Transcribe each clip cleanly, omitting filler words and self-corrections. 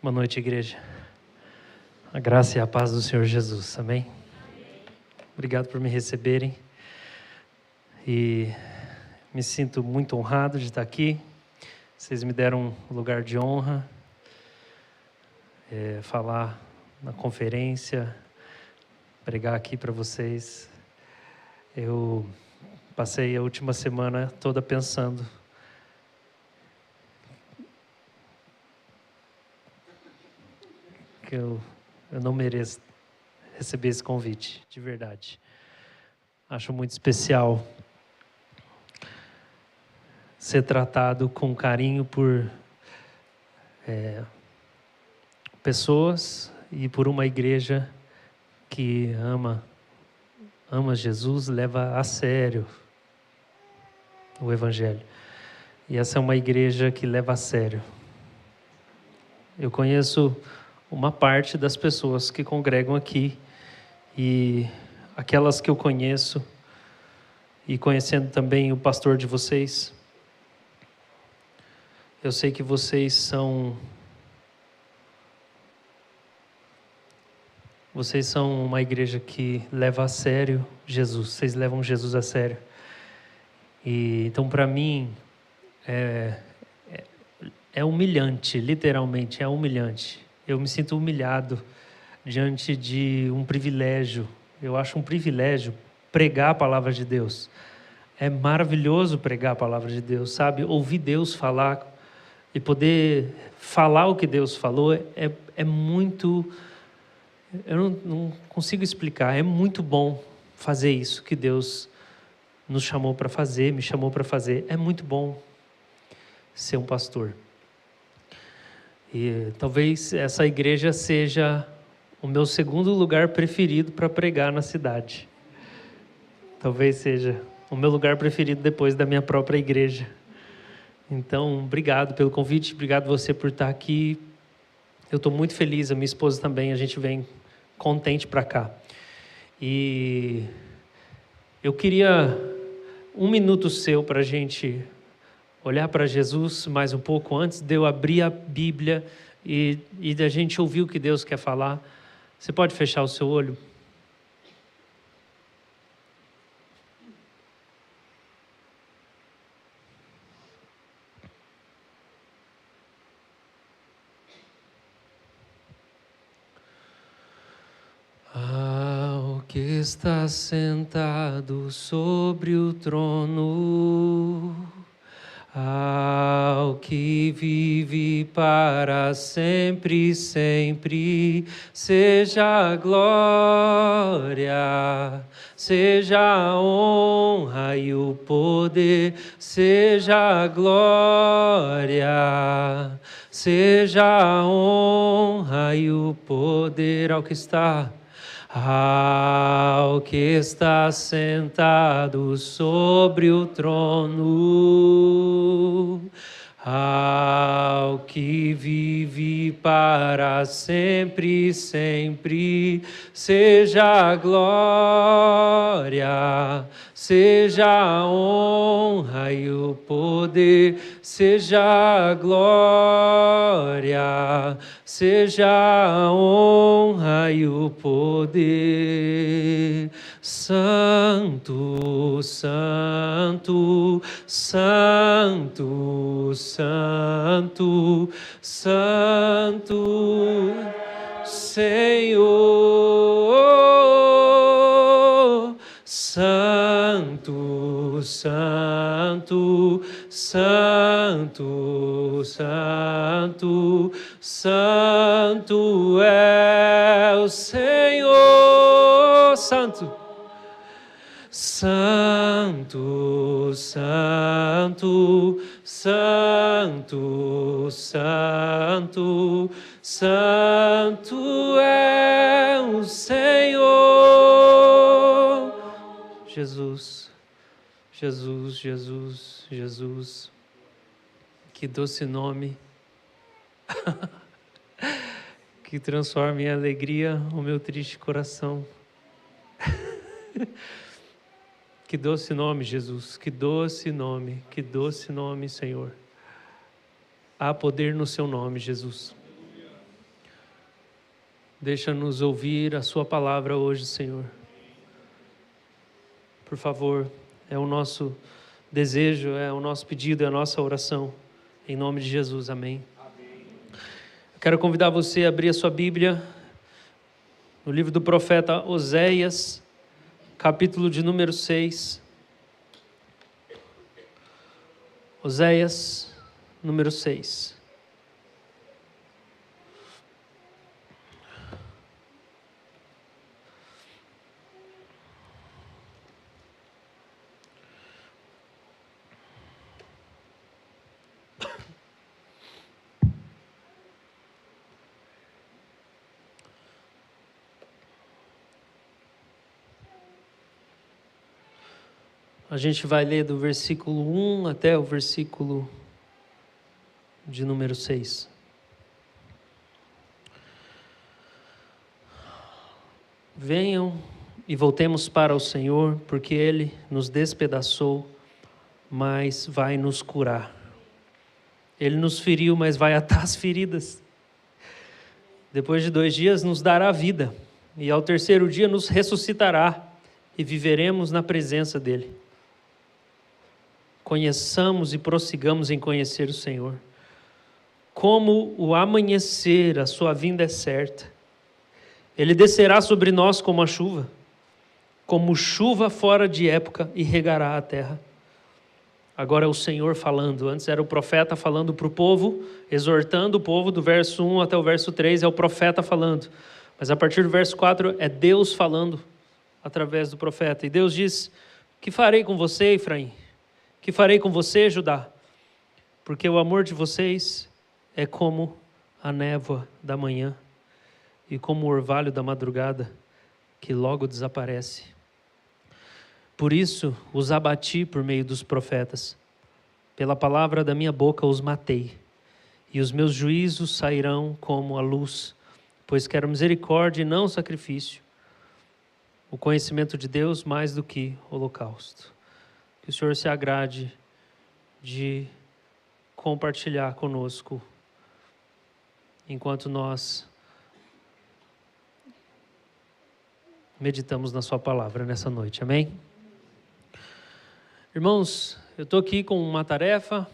Boa noite, igreja. A graça e a paz do Senhor Jesus, amém? Obrigado por me receberem e me sinto muito honrado de estar aqui. Vocês me deram um lugar de honra, falar na conferência, pregar aqui para vocês. Eu passei a última semana toda pensando que eu não mereço receber esse convite, de verdade. Acho muito especial ser tratado com carinho por pessoas e por uma igreja que ama Jesus, leva a sério o Evangelho. E essa é uma igreja que leva a sério. Eu conheço uma parte das pessoas que congregam aqui e aquelas que eu conheço, e conhecendo também o pastor de vocês, eu sei que vocês são uma igreja que leva a sério Jesus. Vocês levam Jesus a sério. E então, para mim, é humilhante, literalmente, é humilhante. Eu me sinto humilhado diante de um privilégio. Eu acho um privilégio pregar a palavra de Deus. É maravilhoso pregar a palavra de Deus, sabe? Ouvir Deus falar e poder falar o que Deus falou é muito... Eu não consigo explicar. É muito bom fazer isso que Deus nos chamou para fazer, me chamou para fazer. É muito bom ser um pastor. E talvez essa igreja seja o meu segundo lugar preferido para pregar na cidade. Talvez seja o meu lugar preferido depois da minha própria igreja. Então, obrigado pelo convite, obrigado você por estar aqui. Eu estou muito feliz, a minha esposa também, a gente vem contente para cá. E eu queria um minuto seu para a gente olhar para Jesus mais um pouco antes de eu abrir a Bíblia e da gente ouvir o que Deus quer falar. Você pode fechar o seu olho? Ao que está sentado sobre o trono, ao que vive para sempre, sempre, seja a glória, seja a honra e o poder, seja a glória, seja a honra e o poder ao que está sentado sobre o trono, ao que vive para sempre, sempre, seja a glória, seja a honra e o poder, seja a glória, seja a honra e o poder. Santo, santo, santo, santo, santo, Senhor. Santo, santo, santo, santo, santo é o Senhor. Santo, santo, santo, santo, santo, santo é o Senhor. Jesus, Jesus, Jesus, Jesus, que doce nome, que transforma em alegria o meu triste coração. Que doce nome, Jesus, que doce nome, Senhor. Há poder no seu nome, Jesus. Deixa-nos ouvir a sua palavra hoje, Senhor. Por favor, é o nosso desejo, é o nosso pedido, é a nossa oração. Em nome de Jesus, amém. Quero convidar você a abrir a sua Bíblia no livro do profeta Oséias, capítulo de número 6. Oséias, número 6. A gente vai ler do versículo 1 até o versículo de número 6. Venham e voltemos para o Senhor, porque Ele nos despedaçou, mas vai nos curar. Ele nos feriu, mas vai atar as feridas. Depois de 2 dias nos dará vida, e ao terceiro dia nos ressuscitará, e viveremos na presença dEle. Conheçamos e prossigamos em conhecer o Senhor. Como o amanhecer, a sua vinda é certa. Ele descerá sobre nós como a chuva, como chuva fora de época, e regará a terra. Agora é o Senhor falando. Antes era o profeta falando para o povo, exortando o povo, do verso 1 até o verso 3 é o profeta falando. Mas a partir do verso 4 é Deus falando através do profeta. E Deus diz: que farei com você, Efraim? Que farei com você, Judá? Porque o amor de vocês é como a névoa da manhã e como o orvalho da madrugada, que logo desaparece. Por isso os abati por meio dos profetas. Pela palavra da minha boca os matei. E os meus juízos sairão como a luz, pois quero misericórdia e não sacrifício, o conhecimento de Deus mais do que holocausto. Que o Senhor se agrade de compartilhar conosco enquanto nós meditamos na sua palavra nessa noite, amém? Irmãos, eu estou aqui com uma tarefa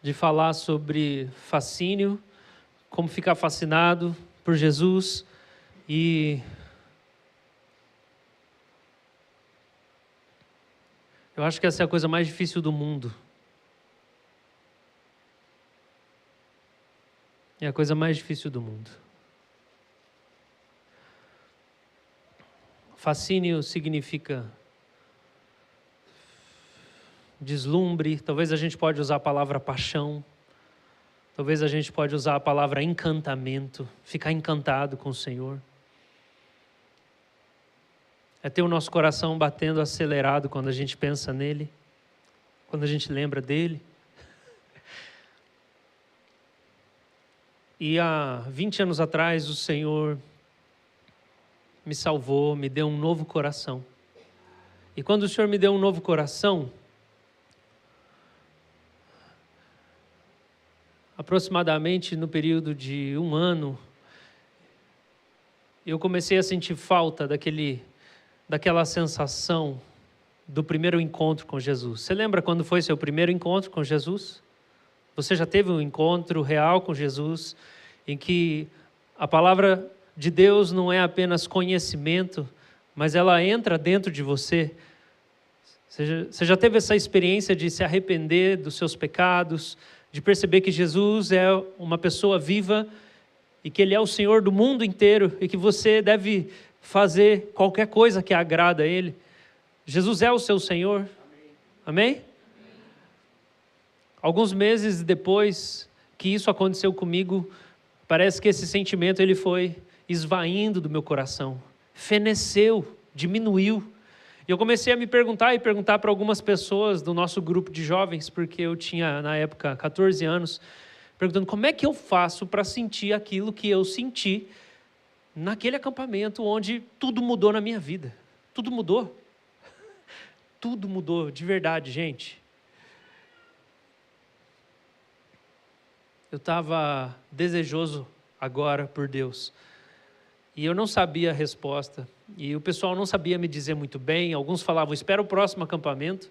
de falar sobre fascínio, como ficar fascinado por Jesus, e eu acho que essa é a coisa mais difícil do mundo. É a coisa mais difícil do mundo. Fascínio significa deslumbre. Talvez a gente pode usar a palavra paixão. Talvez a gente pode usar a palavra encantamento. Ficar encantado com o Senhor. É ter o nosso coração batendo acelerado quando a gente pensa nele, quando a gente lembra dele. E há 20 anos atrás o Senhor me salvou, me deu um novo coração. E quando o Senhor me deu um novo coração, aproximadamente no período de 1 ano, eu comecei a sentir falta daquela sensação do primeiro encontro com Jesus. Você lembra quando foi seu primeiro encontro com Jesus? Você já teve um encontro real com Jesus, em que a palavra de Deus não é apenas conhecimento, mas ela entra dentro de você? Você já teve essa experiência de se arrepender dos seus pecados, de perceber que Jesus é uma pessoa viva e que Ele é o Senhor do mundo inteiro e que você deve fazer qualquer coisa que agrada a Ele? Jesus é o seu Senhor. Amém? Alguns meses depois que isso aconteceu comigo, parece que esse sentimento ele foi esvaindo do meu coração. Feneceu, diminuiu. E eu comecei a me perguntar para algumas pessoas do nosso grupo de jovens, porque eu tinha na época 14 anos, perguntando como é que eu faço para sentir aquilo que eu senti naquele acampamento onde tudo mudou na minha vida. Tudo mudou. Tudo mudou, de verdade, gente. Eu estava desejoso agora por Deus. E eu não sabia a resposta. E o pessoal não sabia me dizer muito bem. Alguns falavam, espera o próximo acampamento.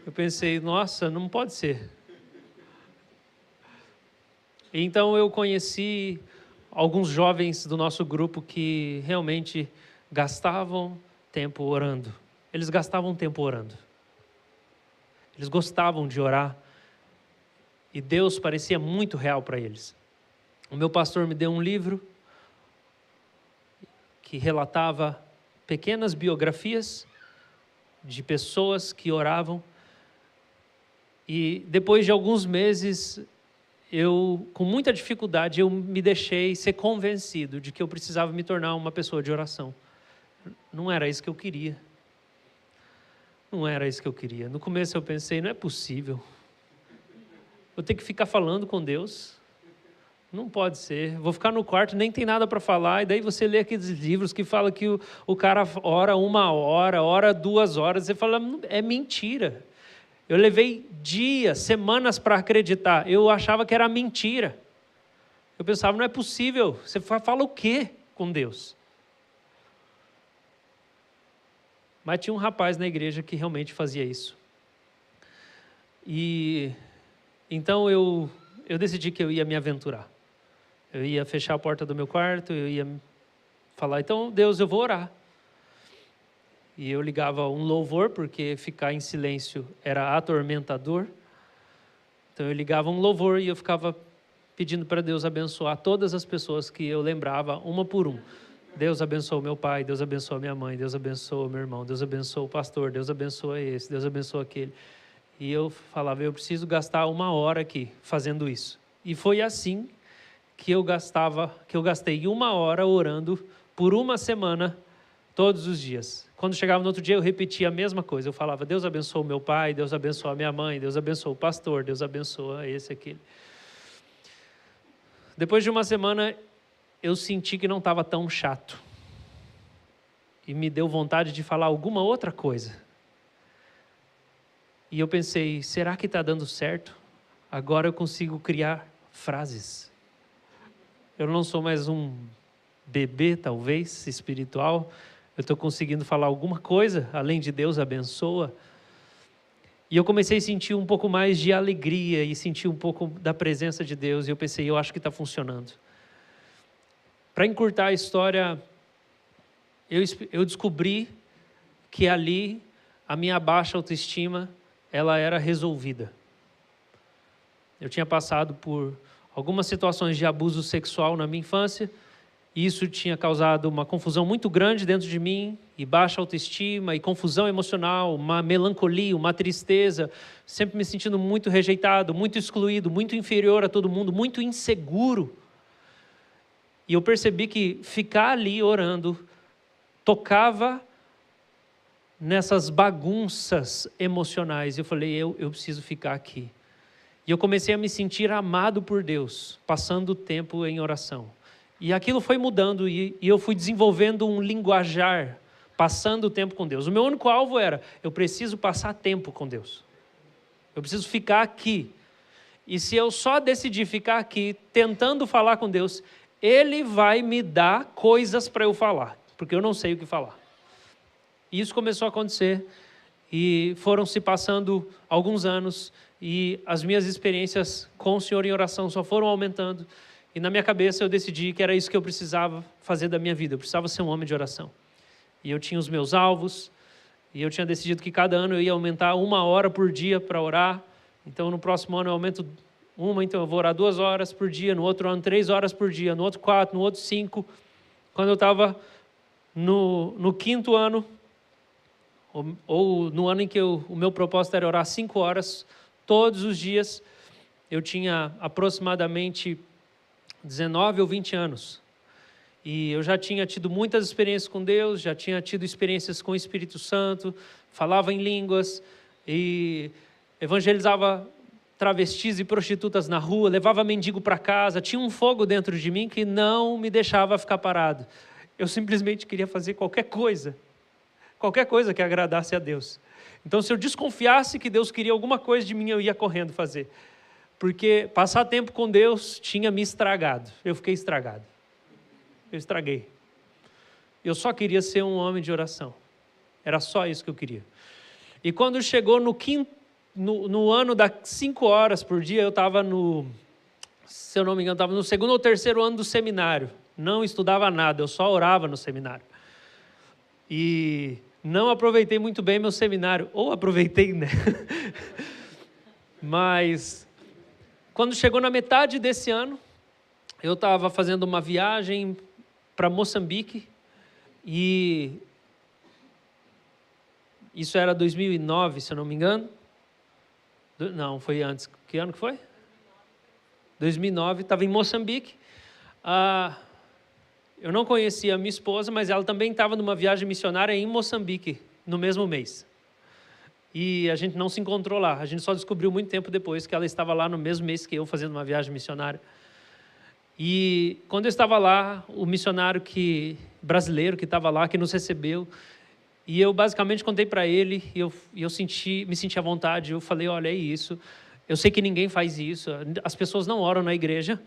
Eu pensei, nossa, não pode ser. Então eu conheci alguns jovens do nosso grupo que realmente gastavam tempo orando. Eles gastavam tempo orando. Eles gostavam de orar. E Deus parecia muito real para eles. O meu pastor me deu um livro que relatava pequenas biografias de pessoas que oravam. E depois de alguns meses, com muita dificuldade, eu me deixei ser convencido de que eu precisava me tornar uma pessoa de oração. Não era isso que eu queria. Não era isso que eu queria. No começo eu pensei, não é possível. Vou ter que ficar falando com Deus. Não pode ser. Vou ficar no quarto, nem tem nada para falar. E daí você lê aqueles livros que falam que o cara ora 1 hora, ora 2 horas. Você fala, é mentira. Eu levei dias, semanas para acreditar. Eu achava que era mentira. Eu pensava, não é possível. Você fala o quê com Deus? Mas tinha um rapaz na igreja que realmente fazia isso. E então eu decidi que eu ia me aventurar. Eu ia fechar a porta do meu quarto, eu ia falar, então, Deus, eu vou orar. E eu ligava um louvor, porque ficar em silêncio era atormentador. Então eu ligava um louvor e eu ficava pedindo para Deus abençoar todas as pessoas que eu lembrava, uma por um. Deus abençoa meu pai, Deus abençoa minha mãe, Deus abençoa meu irmão, Deus abençoa o pastor, Deus abençoa esse, Deus abençoa aquele. E eu falava, eu preciso gastar 1 hora aqui fazendo isso. E foi assim que eu gastei 1 hora orando por 1 semana, todos os dias. Quando chegava no outro dia, eu repetia a mesma coisa. Eu falava, Deus abençoa o meu pai, Deus abençoa a minha mãe, Deus abençoa o pastor, Deus abençoa esse, aquele. Depois de 1 semana, eu senti que não estava tão chato. E me deu vontade de falar alguma outra coisa. E eu pensei, será que está dando certo? Agora eu consigo criar frases. Eu não sou mais um bebê, talvez, espiritual. Eu estou conseguindo falar alguma coisa, além de Deus abençoa. E eu comecei a sentir um pouco mais de alegria e sentir um pouco da presença de Deus. E eu pensei, eu acho que está funcionando. Para encurtar a história, eu descobri que ali a minha baixa autoestima ela era resolvida. Eu tinha passado por algumas situações de abuso sexual na minha infância, e isso tinha causado uma confusão muito grande dentro de mim, e baixa autoestima, e confusão emocional, uma melancolia, uma tristeza, sempre me sentindo muito rejeitado, muito excluído, muito inferior a todo mundo, muito inseguro. E eu percebi que ficar ali orando tocava nessas bagunças emocionais. Eu falei, eu preciso ficar aqui. E eu comecei a me sentir amado por Deus, passando o tempo em oração. E aquilo foi mudando e eu fui desenvolvendo um linguajar, passando o tempo com Deus. O meu único alvo era, eu preciso passar tempo com Deus. Eu preciso ficar aqui. E se eu só decidir ficar aqui, tentando falar com Deus, Ele vai me dar coisas para eu falar, porque eu não sei o que falar. E isso começou a acontecer, e foram se passando alguns anos, e as minhas experiências com o Senhor em oração só foram aumentando, e na minha cabeça eu decidi que era isso que eu precisava fazer da minha vida, eu precisava ser um homem de oração. E eu tinha os meus alvos, e eu tinha decidido que cada ano eu ia aumentar 1 hora por dia para orar. Então no próximo ano eu aumento 1, então eu vou orar 2 horas por dia, no outro ano 3 horas por dia, no outro 4, no outro 5. Quando eu estava no 5º ano, ou no ano em que o meu propósito era orar 5 horas, todos os dias, eu tinha aproximadamente 19 ou 20 anos. E eu já tinha tido muitas experiências com Deus, já tinha tido experiências com o Espírito Santo, falava em línguas, e evangelizava travestis e prostitutas na rua, levava mendigo para casa, tinha um fogo dentro de mim que não me deixava ficar parado. Eu simplesmente queria fazer qualquer coisa que agradasse a Deus. Então, se eu desconfiasse que Deus queria alguma coisa de mim, eu ia correndo fazer. Porque passar tempo com Deus tinha me estragado. Eu fiquei estragado. Eu estraguei. Eu só queria ser um homem de oração. Era só isso que eu queria. E quando chegou no ano das 5 horas por dia, eu estava se eu não me engano, estava no 2º ou 3º ano do seminário. Não estudava nada, eu só orava no seminário. E não aproveitei muito bem meu seminário. Ou aproveitei, né? Mas, quando chegou na metade desse ano, eu estava fazendo uma viagem para Moçambique. E isso era 2009, se eu não me engano. Não, foi antes. Que ano que foi? 2009, estava em Moçambique. Eu não conhecia a minha esposa, mas ela também estava numa viagem missionária em Moçambique, no mesmo mês. E a gente não se encontrou lá. A gente só descobriu muito tempo depois que ela estava lá no mesmo mês que eu, fazendo uma viagem missionária. E quando eu estava lá, o missionário brasileiro que estava lá, que nos recebeu, e eu basicamente contei para ele, e eu me senti à vontade. Eu falei, olha, é isso. Eu sei que ninguém faz isso. As pessoas não oram na igreja.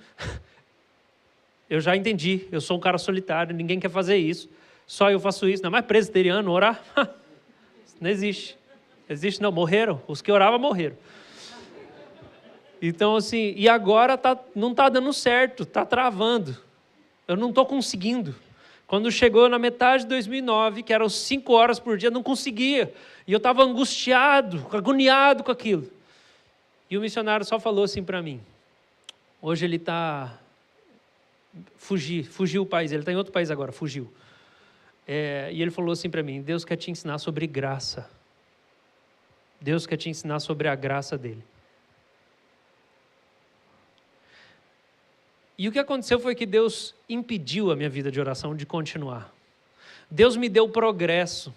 Eu já entendi. Eu sou um cara solitário. Ninguém quer fazer isso. Só eu faço isso. Não é mais presbiteriano orar? Não existe. Existe não. Morreram. Os que oravam morreram. Então, assim, e agora não está dando certo. Está travando. Eu não estou conseguindo. Quando chegou na metade de 2009, que eram 5 horas por dia, não conseguia. E eu estava angustiado, agoniado com aquilo. E o missionário só falou assim para mim. Hoje ele está... Fugiu o país. Ele está em outro país agora, fugiu. E ele falou assim para mim, Deus quer te ensinar sobre graça. Deus quer te ensinar sobre a graça dele. E o que aconteceu foi que Deus impediu a minha vida de oração de continuar. Deus me deu progresso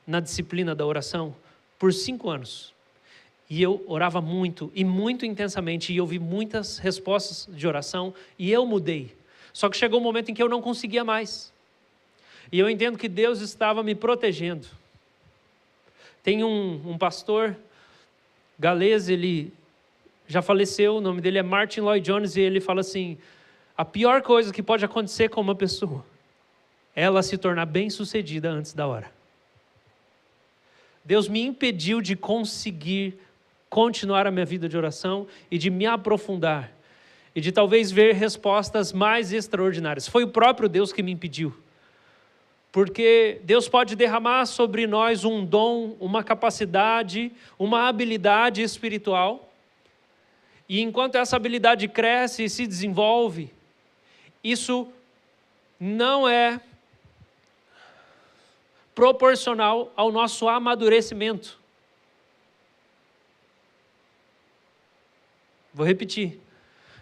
na disciplina da oração por 5 anos. E eu orava muito e muito intensamente, e eu vi muitas respostas de oração, e eu mudei. Só que chegou um momento em que eu não conseguia mais. E eu entendo que Deus estava me protegendo. Tem um pastor galês, ele já faleceu, o nome dele é Martin Lloyd-Jones, e ele fala assim, a pior coisa que pode acontecer com uma pessoa é ela se tornar bem-sucedida antes da hora. Deus me impediu de conseguir continuar a minha vida de oração e de me aprofundar e de talvez ver respostas mais extraordinárias. Foi o próprio Deus que me impediu. Porque Deus pode derramar sobre nós um dom, uma capacidade, uma habilidade espiritual. E enquanto essa habilidade cresce e se desenvolve, isso não é proporcional ao nosso amadurecimento. Vou repetir.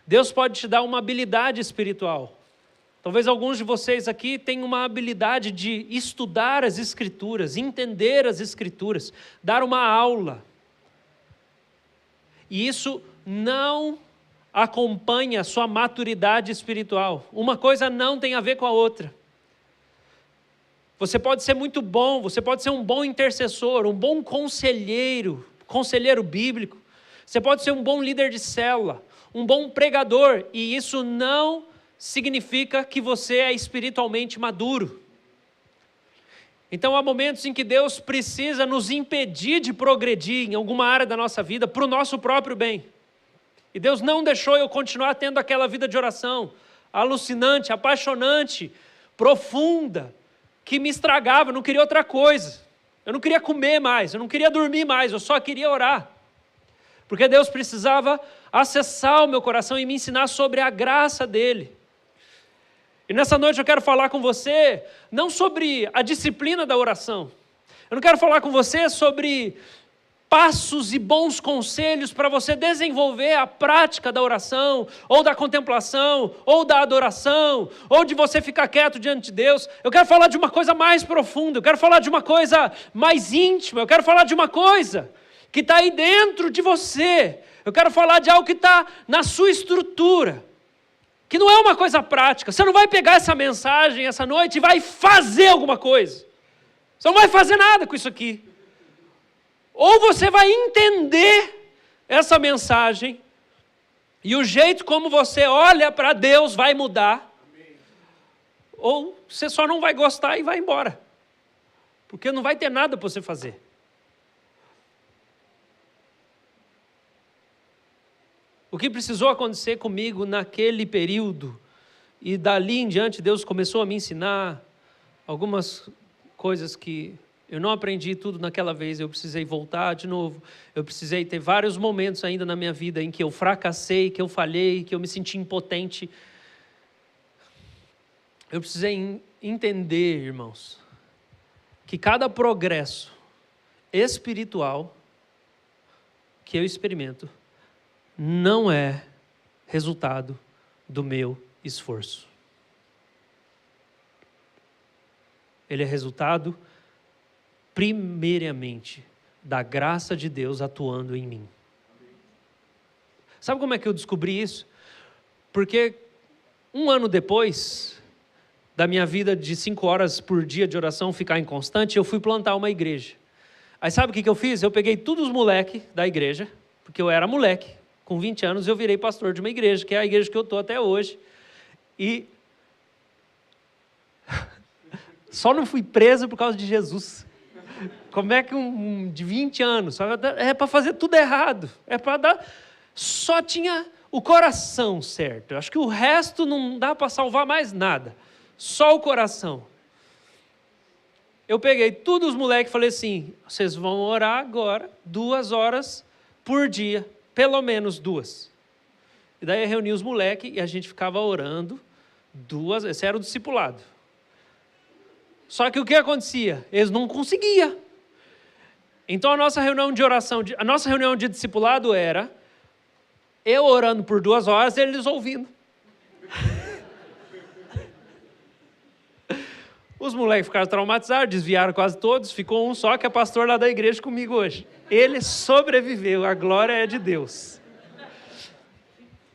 Deus pode te dar uma habilidade espiritual. Talvez alguns de vocês aqui tenham uma habilidade de estudar as Escrituras, entender as Escrituras, dar uma aula. E isso não acompanha a sua maturidade espiritual. Uma coisa não tem a ver com a outra. Você pode ser muito bom, você pode ser um bom intercessor, um bom conselheiro bíblico. Você pode ser um bom líder de célula, um bom pregador, e isso não significa que você é espiritualmente maduro. Então há momentos em que Deus precisa nos impedir de progredir em alguma área da nossa vida para o nosso próprio bem. E Deus não deixou eu continuar tendo aquela vida de oração alucinante, apaixonante, profunda, que me estragava. Eu não queria outra coisa. Eu não queria comer mais, eu não queria dormir mais, eu só queria orar. Porque Deus precisava acessar o meu coração e me ensinar sobre a graça dele. E nessa noite eu quero falar com você, não sobre a disciplina da oração. Eu não quero falar com você sobre passos e bons conselhos para você desenvolver a prática da oração, ou da contemplação, ou da adoração, ou de você ficar quieto diante de Deus. Eu quero falar de uma coisa mais profunda, eu quero falar de uma coisa mais íntima, eu quero falar de uma coisa que está aí dentro de você. Eu quero falar de algo que está na sua estrutura, que não é uma coisa prática. Você não vai pegar essa mensagem essa noite e vai fazer alguma coisa. Você não vai fazer nada com isso aqui. Ou você vai entender essa mensagem, e o jeito como você olha para Deus vai mudar. ou você só não vai gostar e vai embora. Porque não vai ter nada para você fazer. O que precisou acontecer comigo naquele período, e dali em diante Deus começou a me ensinar algumas coisas que eu não aprendi tudo naquela vez, eu precisei voltar de novo, eu precisei ter vários momentos ainda na minha vida em que eu fracassei, que eu falhei, que eu me senti impotente. Eu precisei entender, irmãos, que cada progresso espiritual que eu experimento não é resultado do meu esforço. Ele é resultado, primeiramente, da graça de Deus atuando em mim. Sabe como é que eu descobri isso? Porque 1 ano depois da minha vida de 5 horas por dia de oração ficar inconstante, eu fui plantar uma igreja. Aí sabe o que eu fiz? Eu peguei todos os moleques da igreja, porque eu era moleque. Com 20 anos eu virei pastor de uma igreja, que é a igreja que eu estou até hoje. E só não fui preso por causa de Jesus. Como é que um de 20 anos, é para fazer tudo errado, é para dar, só tinha o coração certo. Eu acho que o resto não dá para salvar mais nada, só o coração. Eu peguei todos os moleques e falei assim, vocês vão orar agora 2 horas por dia, pelo menos 2. E daí eu reuni os moleques e a gente ficava orando 2, esse era o discipulado. Só que o que acontecia? Eles não conseguiam. Então a nossa reunião de oração, a nossa reunião de discipulado era eu orando por 2 horas e eles ouvindo. Os moleques ficaram traumatizados, desviaram quase todos, ficou um só que é pastor lá da igreja comigo hoje. Ele sobreviveu, a glória é de Deus.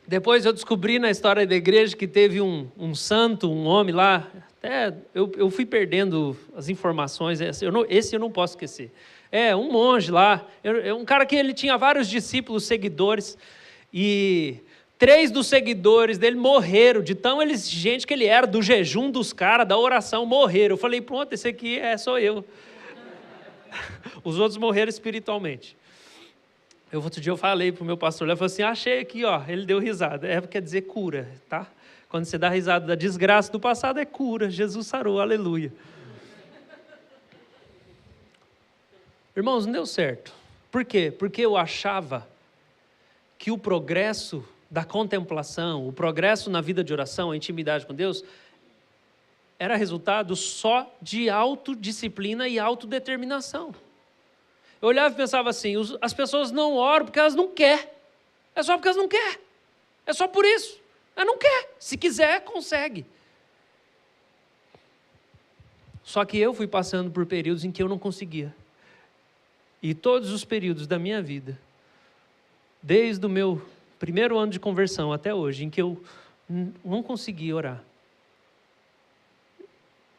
Depois eu descobri na história da igreja que teve um santo, um homem lá, até eu fui perdendo as informações, esse eu não posso esquecer. Um monge lá, um cara que ele tinha vários discípulos, seguidores, e 3 dos seguidores dele morreram, de tão gente que ele era, do jejum dos caras, da oração, morreram. Eu falei, pronto, esse aqui sou eu. Os outros morreram espiritualmente. Outro dia eu falei para o meu pastor, ele falou assim, achei aqui, ó, ele deu risada. Quer dizer cura, tá? Quando você dá risada da desgraça do passado, é cura. Jesus sarou, aleluia. Irmãos, não deu certo. Por quê? Porque eu achava que o progresso da contemplação, o progresso na vida de oração, a intimidade com Deus, era resultado só de autodisciplina e autodeterminação. Eu olhava e pensava assim, as pessoas não oram porque elas não querem. É só porque elas não querem. É só por isso. Ela não quer. Se quiser, consegue. Só que eu fui passando por períodos em que eu não conseguia. E todos os períodos da minha vida, desde o meu primeiro ano de conversão até hoje, em que eu não conseguia orar,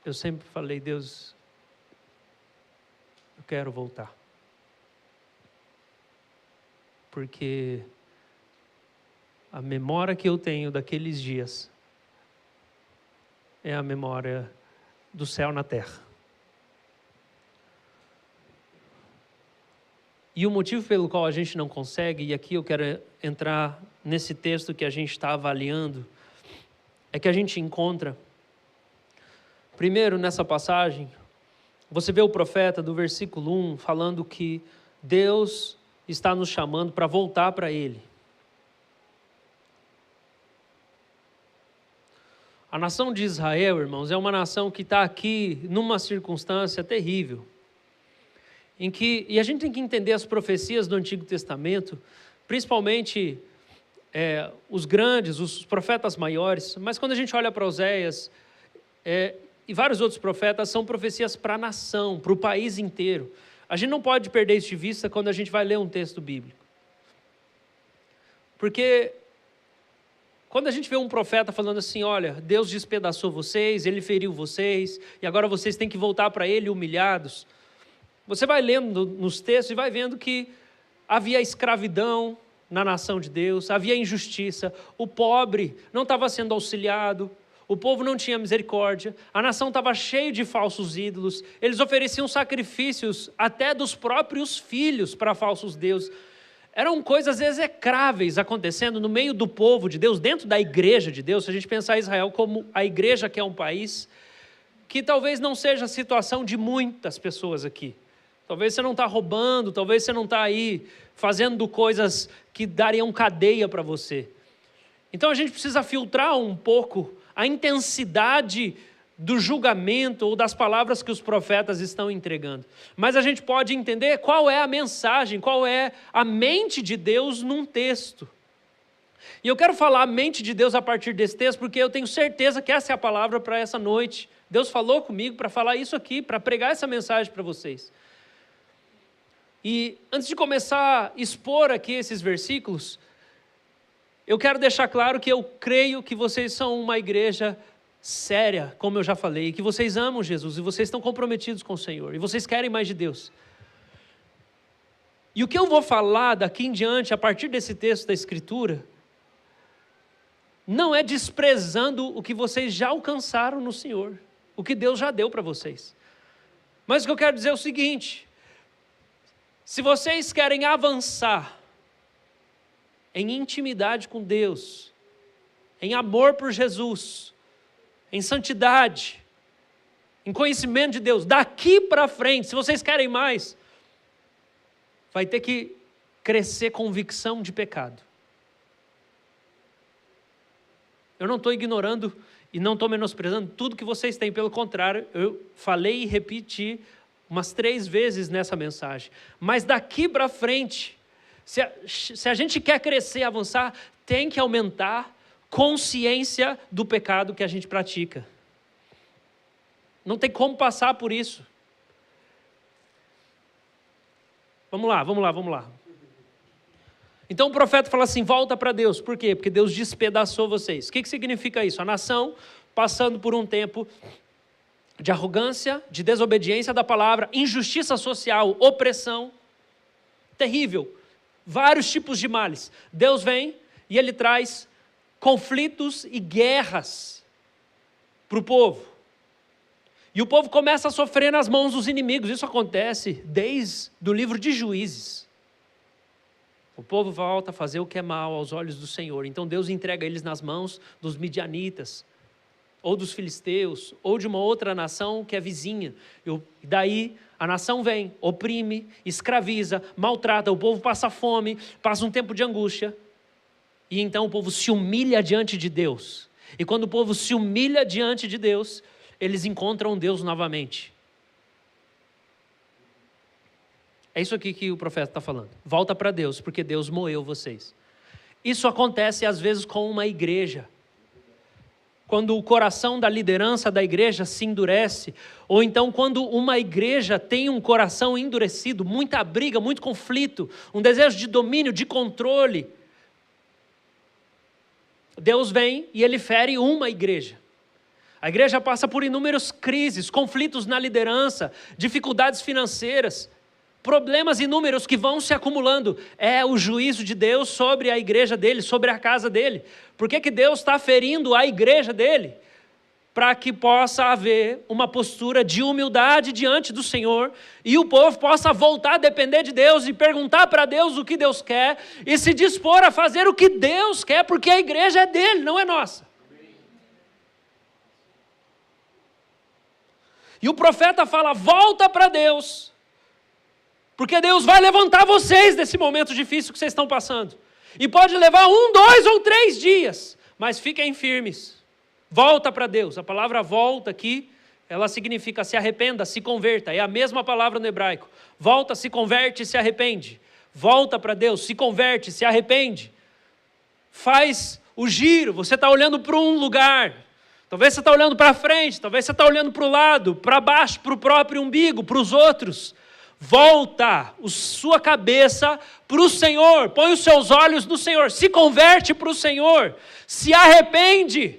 eu sempre falei, Deus, eu quero voltar. Porque a memória que eu tenho daqueles dias é a memória do céu na terra. E o motivo pelo qual a gente não consegue, e aqui eu quero entrar nesse texto que a gente está avaliando, é que a gente encontra, primeiro nessa passagem, você vê o profeta do versículo 1 falando que Deus está nos chamando para voltar para Ele. A nação de Israel, irmãos, é uma nação que está aqui numa circunstância terrível, e a gente tem que entender as profecias do Antigo Testamento, principalmente os grandes, os profetas maiores, mas quando a gente olha para Oséias e vários outros profetas, são profecias para a nação, para o país inteiro. A gente não pode perder isso de vista quando a gente vai ler um texto bíblico. Porque quando a gente vê um profeta falando assim, olha, Deus despedaçou vocês, Ele feriu vocês, e agora vocês têm que voltar para Ele humilhados. Você vai lendo nos textos e vai vendo que havia escravidão na nação de Deus, havia injustiça, o pobre não estava sendo auxiliado, o povo não tinha misericórdia, a nação estava cheia de falsos ídolos, eles ofereciam sacrifícios até dos próprios filhos para falsos deuses. Eram coisas execráveis acontecendo no meio do povo de Deus, dentro da igreja de Deus. Se a gente pensar em Israel como a igreja, que é um país, que talvez não seja a situação de muitas pessoas aqui. Talvez você não está roubando, talvez você não está aí fazendo coisas que dariam cadeia para você. Então a gente precisa filtrar um pouco a intensidade do julgamento ou das palavras que os profetas estão entregando. Mas a gente pode entender qual é a mensagem, qual é a mente de Deus num texto. E eu quero falar a mente de Deus a partir desse texto, porque eu tenho certeza que essa é a palavra para essa noite. Deus falou comigo para falar isso aqui, para pregar essa mensagem para vocês. E antes de começar a expor aqui esses versículos, eu quero deixar claro que eu creio que vocês são uma igreja séria, como eu já falei, que vocês amam Jesus e vocês estão comprometidos com o Senhor e vocês querem mais de Deus. E o que eu vou falar daqui em diante, a partir desse texto da Escritura, não é desprezando o que vocês já alcançaram no Senhor, o que Deus já deu para vocês. Mas o que eu quero dizer é o seguinte: se vocês querem avançar em intimidade com Deus, em amor por Jesus, em santidade, em conhecimento de Deus, daqui para frente, se vocês querem mais, vai ter que crescer convicção de pecado. Eu não estou ignorando e não estou menosprezando tudo que vocês têm, pelo contrário, eu falei e repeti umas 3 vezes nessa mensagem. Mas daqui para frente, se a gente quer crescer e avançar, tem que aumentar consciência do pecado que a gente pratica. Não tem como passar por isso. Vamos lá. Então o profeta fala assim: volta para Deus. Por quê? Porque Deus despedaçou vocês. O que significa isso? A nação passando por um tempo de arrogância, de desobediência da palavra, injustiça social, opressão, terrível, vários tipos de males. Deus vem e Ele traz conflitos e guerras para o povo. E o povo começa a sofrer nas mãos dos inimigos. Isso acontece desde o livro de Juízes. O povo volta a fazer o que é mal aos olhos do Senhor. Então Deus entrega eles nas mãos dos midianitas, ou dos filisteus, ou de uma outra nação que é vizinha. E daí a nação vem, oprime, escraviza, maltrata, o povo passa fome, passa um tempo de angústia. E então o povo se humilha diante de Deus. E quando o povo se humilha diante de Deus, eles encontram Deus novamente. É isso aqui que o profeta está falando. Volta para Deus, porque Deus moeu vocês. Isso acontece às vezes com uma igreja. Quando o coração da liderança da igreja se endurece, ou então quando uma igreja tem um coração endurecido, muita briga, muito conflito, um desejo de domínio, de controle, Deus vem e Ele fere uma igreja. A igreja passa por inúmeras crises, conflitos na liderança, dificuldades financeiras, problemas inúmeros que vão se acumulando. É o juízo de Deus sobre a igreja dele, sobre a casa dele. Por que Deus está ferindo a igreja dele? Para que possa haver uma postura de humildade diante do Senhor e o povo possa voltar a depender de Deus e perguntar para Deus o que Deus quer e se dispor a fazer o que Deus quer, porque a igreja é dele, não é nossa. E o profeta fala: volta para Deus, porque Deus vai levantar vocês desse momento difícil que vocês estão passando. E pode levar 1, 2 ou 3 dias, mas fiquem firmes. Volta para Deus. A palavra volta aqui, ela significa se arrependa, se converta. É a mesma palavra no hebraico. Volta, se converte, se arrepende. Volta para Deus, se converte, se arrepende. Faz o giro, você está olhando para um lugar. Talvez você está olhando para frente, talvez você está olhando para o lado, para baixo, para o próprio umbigo, para os outros. Volta sua cabeça para o Senhor, põe os seus olhos no Senhor, se converte para o Senhor, se arrepende.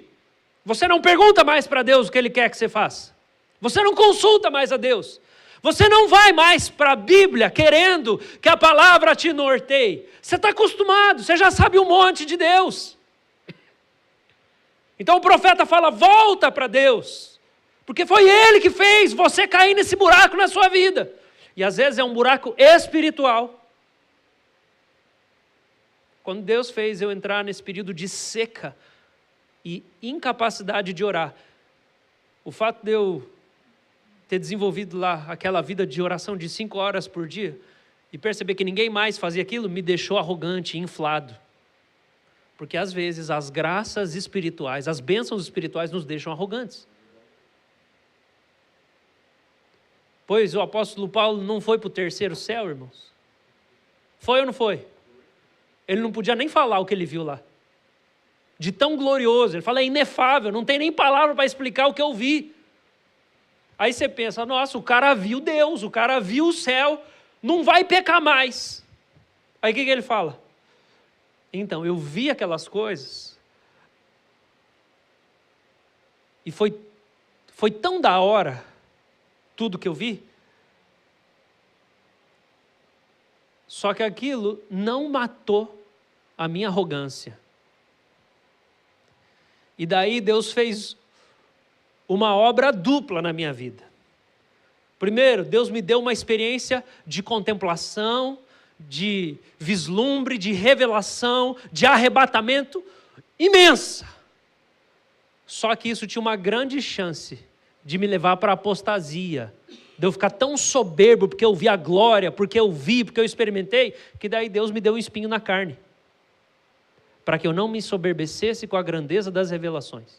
Você não pergunta mais para Deus o que Ele quer que você faça. Você não consulta mais a Deus. Você não vai mais para a Bíblia querendo que a palavra te norteie. Você está acostumado, você já sabe um monte de Deus. Então o profeta fala, volta para Deus, porque foi Ele que fez você cair nesse buraco na sua vida. E às vezes é um buraco espiritual. Quando Deus fez eu entrar nesse período de seca e incapacidade de orar, o fato de eu ter desenvolvido lá aquela vida de oração de 5 horas por dia e perceber que ninguém mais fazia aquilo, me deixou arrogante, inflado. Porque às vezes as graças espirituais, as bênçãos espirituais nos deixam arrogantes. Pois o apóstolo Paulo não foi para o 3º céu, irmãos? Foi ou não foi? Ele não podia nem falar o que ele viu lá. De tão glorioso, ele fala, é inefável, não tem nem palavra para explicar o que eu vi. Aí você pensa, nossa, o cara viu Deus, o cara viu o céu, não vai pecar mais. Aí o que ele fala? Então, eu vi aquelas coisas e foi tão da hora tudo que eu vi, só que aquilo não matou a minha arrogância. E daí Deus fez uma obra dupla na minha vida. Primeiro, Deus me deu uma experiência de contemplação, de vislumbre, de revelação, de arrebatamento imensa. Só que isso tinha uma grande chance de me levar para a apostasia, de eu ficar tão soberbo porque eu vi a glória, porque eu vi, porque eu experimentei, que daí Deus me deu um espinho na carne, para que eu não me ensoberbecesse com a grandeza das revelações.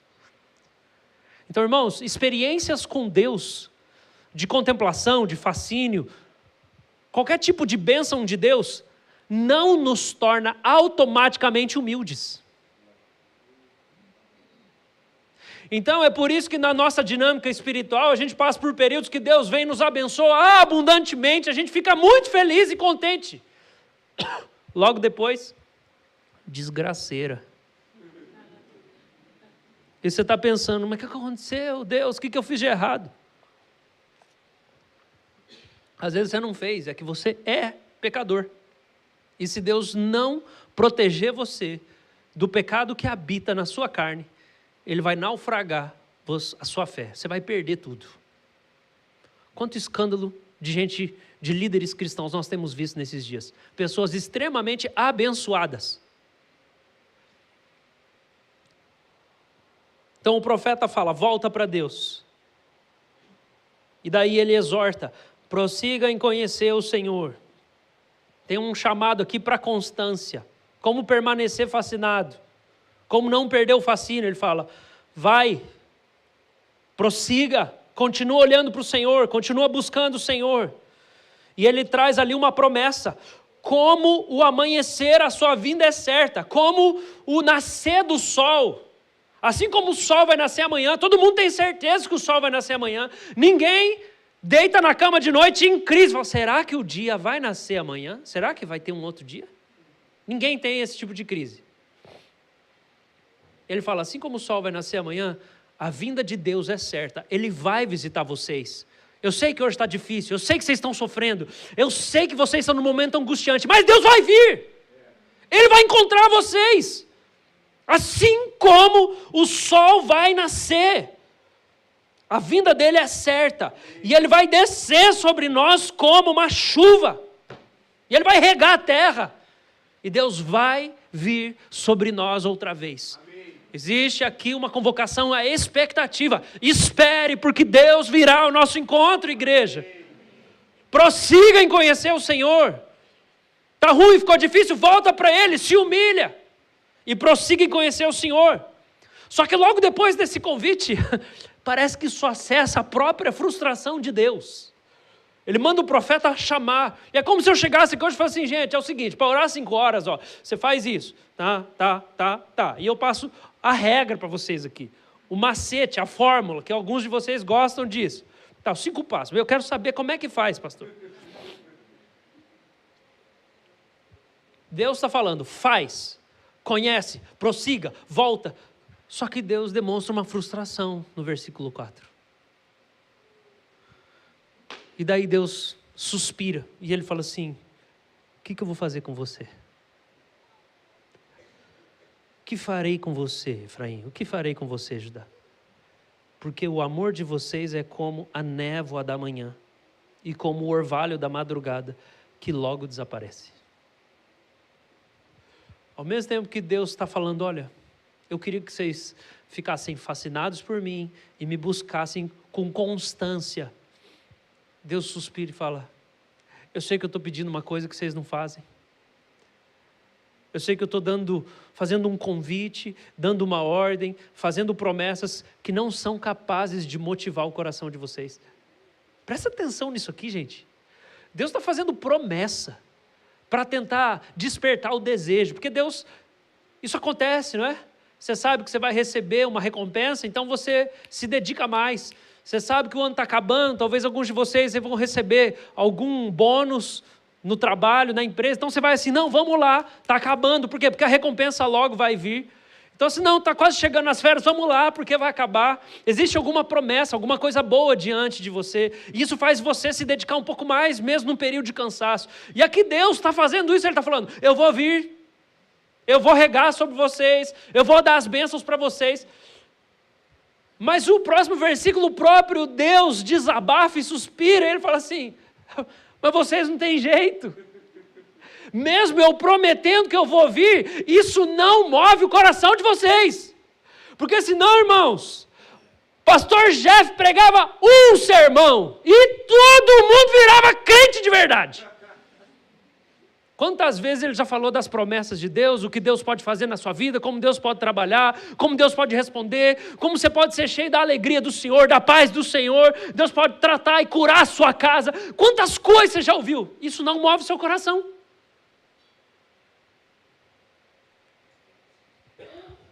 Então, irmãos, experiências com Deus, de contemplação, de fascínio, qualquer tipo de bênção de Deus, não nos torna automaticamente humildes. Então é por isso que na nossa dinâmica espiritual a gente passa por períodos que Deus vem e nos abençoa abundantemente, a gente fica muito feliz e contente. Logo depois, desgraceira. E você está pensando, mas o que aconteceu, Deus? O que eu fiz de errado? Às vezes você não fez, é que você é pecador. E se Deus não proteger você do pecado que habita na sua carne, Ele vai naufragar a sua fé. Você vai perder tudo. Quanto escândalo de gente, de líderes cristãos nós temos visto nesses dias. Pessoas extremamente abençoadas. Então o profeta fala, volta para Deus. E daí ele exorta, prossiga em conhecer o Senhor. Tem um chamado aqui para constância. Como permanecer fascinado. Como não perder o fascínio, ele fala, vai, prossiga, continua olhando para o Senhor, continua buscando o Senhor. E ele traz ali uma promessa, como o amanhecer, a sua vinda é certa, como o nascer do sol. Assim como o sol vai nascer amanhã, todo mundo tem certeza que o sol vai nascer amanhã, ninguém deita na cama de noite em crise, fala, será que o dia vai nascer amanhã? Será que vai ter um outro dia? Ninguém tem esse tipo de crise. Ele fala, assim como o sol vai nascer amanhã, a vinda de Deus é certa. Ele vai visitar vocês. Eu sei que hoje está difícil, eu sei que vocês estão sofrendo, eu sei que vocês estão num momento angustiante, mas Deus vai vir. Ele vai encontrar vocês. Assim como o sol vai nascer. A vinda dele é certa. E ele vai descer sobre nós como uma chuva. E ele vai regar a terra. E Deus vai vir sobre nós outra vez. Existe aqui uma convocação à expectativa. Espere, porque Deus virá ao nosso encontro, igreja. Prossiga em conhecer o Senhor. Está ruim, ficou difícil, volta para Ele, se humilha. E prossiga em conhecer o Senhor. Só que logo depois desse convite, parece que só acessa a própria frustração de Deus. Ele manda o profeta chamar. E é como se eu chegasse aqui hoje e falasse assim, gente, é o seguinte, para orar 5 horas, ó, você faz isso. Tá. E eu passo a regra para vocês aqui. O macete, a fórmula, que alguns de vocês gostam disso. Tá, os 5 passos. Eu quero saber como é que faz, pastor. Deus está falando, faz, conhece, prossiga, volta. Só que Deus demonstra uma frustração no versículo 4. E daí Deus suspira e ele fala assim, o que eu vou fazer com você? que farei com você, Efraim? O que farei com você, Judá? Porque o amor de vocês é como a névoa da manhã e como o orvalho da madrugada, que logo desaparece. Ao mesmo tempo que Deus está falando, olha, eu queria que vocês ficassem fascinados por mim e me buscassem com constância. Deus suspira e fala, eu sei que eu estou pedindo uma coisa que vocês não fazem. Eu sei que eu estou fazendo um convite, dando uma ordem, fazendo promessas que não são capazes de motivar o coração de vocês. Presta atenção nisso aqui, gente. Deus está fazendo promessa para tentar despertar o desejo, porque Deus, isso acontece, não é? Você sabe que você vai receber uma recompensa, então você se dedica mais. Você sabe que o ano está acabando, talvez alguns de vocês vão receber algum bônus no trabalho, na empresa, então você vai assim, não, vamos lá, está acabando, por quê? Porque a recompensa logo vai vir. Então assim, não, está quase chegando nas férias, vamos lá, porque vai acabar. Existe alguma promessa, alguma coisa boa diante de você, e isso faz você se dedicar um pouco mais, mesmo num período de cansaço. E aqui Deus está fazendo isso, Ele está falando, eu vou vir, eu vou regar sobre vocês, eu vou dar as bênçãos para vocês. Mas o próximo versículo, o próprio Deus desabafa e suspira, Ele fala assim, mas vocês não têm jeito. Mesmo eu prometendo que eu vou vir, isso não move o coração de vocês. Porque senão, irmãos, pastor Jeff pregava um sermão e todo mundo virava crente de verdade. Quantas vezes ele já falou das promessas de Deus, o que Deus pode fazer na sua vida, como Deus pode trabalhar, como Deus pode responder, como você pode ser cheio da alegria do Senhor, da paz do Senhor, Deus pode tratar e curar a sua casa. Quantas coisas você já ouviu? Isso não move o seu coração.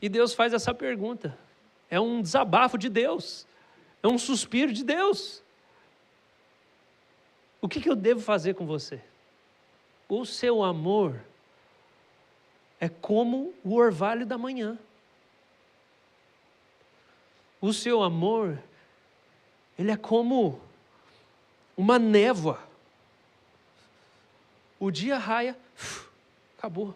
E Deus faz essa pergunta. É um desabafo de Deus. É um suspiro de Deus. O que eu devo fazer com você? O seu amor é como o orvalho da manhã. O seu amor, ele é como uma névoa. O dia raia, acabou.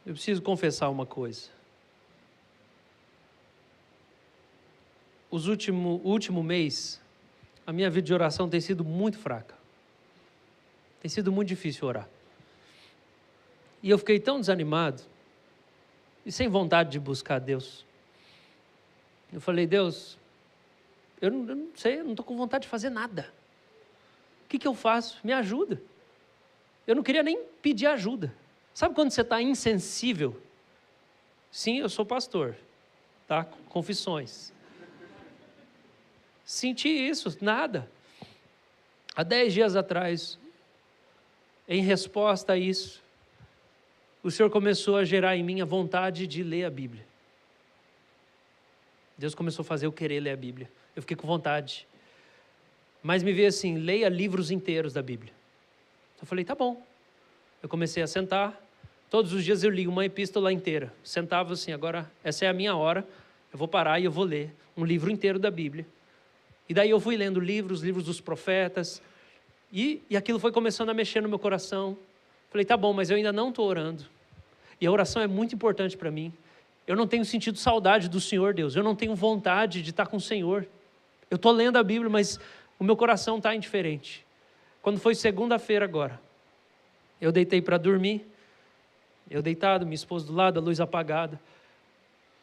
Eu preciso confessar uma coisa. O último mês, a minha vida de oração tem sido muito fraca. Tem sido muito difícil orar. E eu fiquei tão desanimado e sem vontade de buscar Deus. Eu falei, Deus, eu não sei, eu não estou com vontade de fazer nada. O que eu faço? Me ajuda. Eu não queria nem pedir ajuda. Sabe quando você está insensível? Sim, eu sou pastor, tá? Confissões. Senti isso, nada. Há 10 dias atrás, em resposta a isso, o Senhor começou a gerar em mim a vontade de ler a Bíblia. Deus começou a fazer eu querer ler a Bíblia. Eu fiquei com vontade. Mas me veio assim, leia livros inteiros da Bíblia. Eu falei, tá bom. Eu comecei a sentar, todos os dias eu li uma epístola inteira. Sentava assim, agora essa é a minha hora, eu vou parar e eu vou ler um livro inteiro da Bíblia. E daí eu fui lendo livros dos profetas, e aquilo foi começando a mexer no meu coração. Falei, tá bom, mas eu ainda não estou orando. E a oração é muito importante para mim. Eu não tenho sentido saudade do Senhor, Deus. Eu não tenho vontade de estar com o Senhor. Eu estou lendo a Bíblia, mas o meu coração está indiferente. Quando foi segunda-feira agora, eu deitei para dormir, eu deitado, minha esposa do lado, a luz apagada.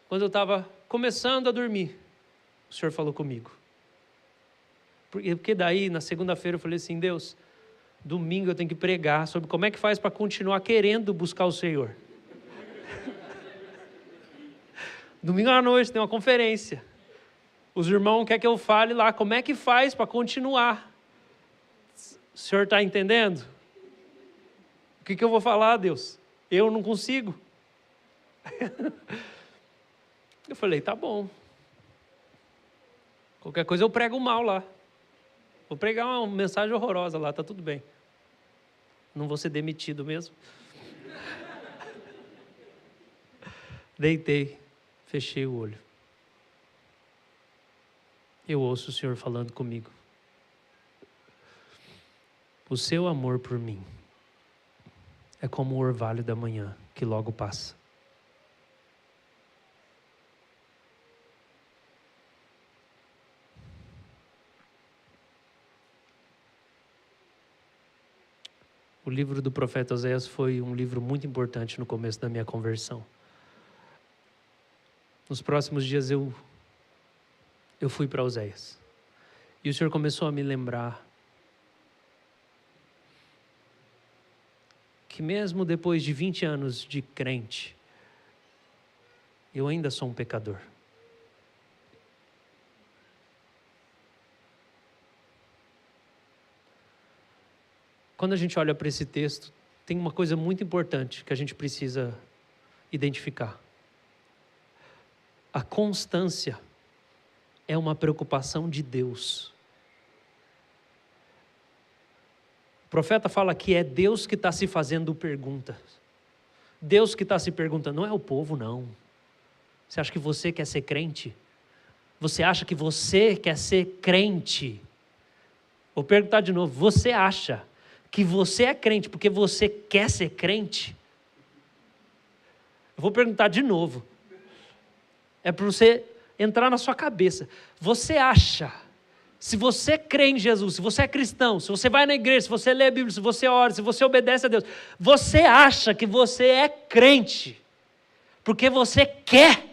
Quando eu estava começando a dormir, o Senhor falou comigo. Porque daí, na segunda-feira, eu falei assim, Deus, domingo eu tenho que pregar sobre como é que faz para continuar querendo buscar o Senhor. Domingo à noite tem uma conferência. Os irmãos querem que eu fale lá como é que faz para continuar. O Senhor está entendendo? O que eu vou falar, Deus? Eu não consigo. Eu falei, tá bom. Qualquer coisa eu prego mal lá. Vou pregar uma mensagem horrorosa lá, tá tudo bem. Não vou ser demitido mesmo. Deitei, fechei o olho. Eu ouço o Senhor falando comigo. O seu amor por mim é como o orvalho da manhã, que logo passa. O livro do profeta Oséias foi um livro muito importante no começo da minha conversão. Nos próximos dias eu fui para Oséias. E o Senhor começou a me lembrar que mesmo depois de 20 anos de crente, eu ainda sou um pecador. Quando a gente olha para esse texto, tem uma coisa muito importante que a gente precisa identificar. A constância é uma preocupação de Deus. O profeta fala que é Deus que está se fazendo perguntas. Deus que está se perguntando, não é o povo não. Você acha que você quer ser crente? Você acha que você quer ser crente? Vou perguntar de novo, você acha que você é crente porque você quer ser crente? Eu vou perguntar de novo. É para você entrar na sua cabeça. Você acha, se você crê em Jesus, se você é cristão, se você vai na igreja, se você lê a Bíblia, se você ora, se você obedece a Deus, você acha que você é crente porque você quer?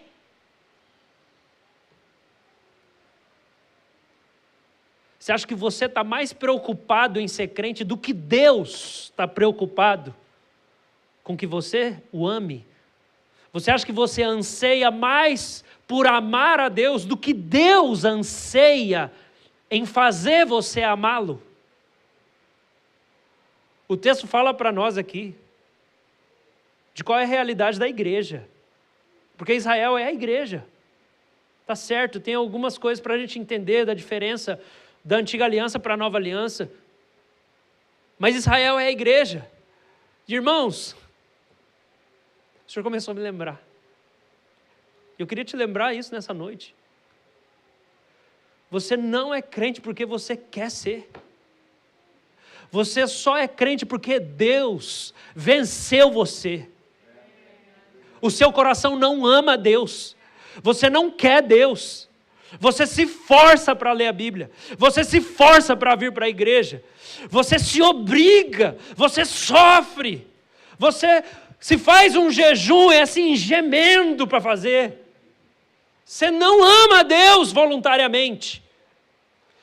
Você acha que você está mais preocupado em ser crente do que Deus está preocupado com que você o ame? Você acha que você anseia mais por amar a Deus do que Deus anseia em fazer você amá-lo? O texto fala para nós aqui de qual é a realidade da igreja. Porque Israel é a igreja. Tá certo, tem algumas coisas para a gente entender da diferença da antiga aliança para a nova aliança. Mas Israel é a igreja. Irmãos, o Senhor começou a me lembrar. Eu queria te lembrar isso nessa noite. Você não é crente porque você quer ser. Você só é crente porque Deus venceu você. O seu coração não ama Deus. Você não quer Deus. Você se força para ler a Bíblia. Você se força para vir para a igreja. Você se obriga. Você sofre. Você se faz um jejum, é assim, gemendo para fazer. Você não ama Deus voluntariamente.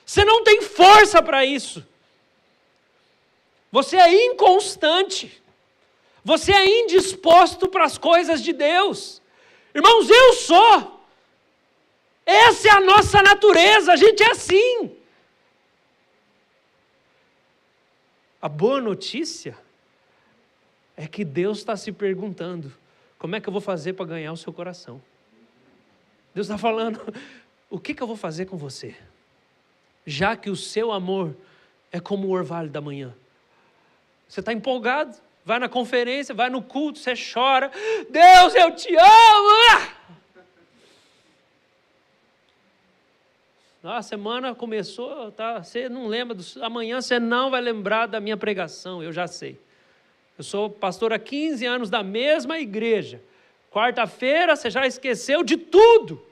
Você não tem força para isso. Você é inconstante. Você é indisposto para as coisas de Deus. Irmãos, eu sou. Essa é a nossa natureza, a gente é assim. A boa notícia é que Deus está se perguntando, como é que eu vou fazer para ganhar o seu coração? Deus está falando, o que eu vou fazer com você? Já que o seu amor é como o orvalho da manhã. Você está empolgado, vai na conferência, vai no culto, você chora, Deus, eu te amo! A semana começou, tá? Você não lembra, amanhã você não vai lembrar da minha pregação, eu já sei. Eu sou pastor há 15 anos da mesma igreja. Quarta-feira você já esqueceu de tudo.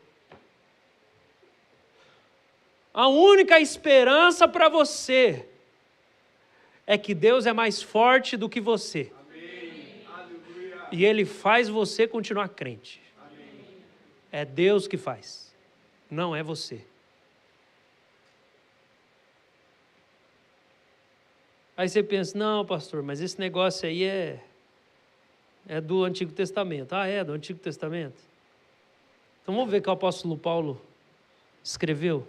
A única esperança para você é que Deus é mais forte do que você. Amém. E Ele faz você continuar crente. Amém. É Deus que faz, não é você. Aí você pensa, não pastor, mas esse negócio aí é do Antigo Testamento. Ah, é do Antigo Testamento? Então vamos ver o que o apóstolo Paulo escreveu.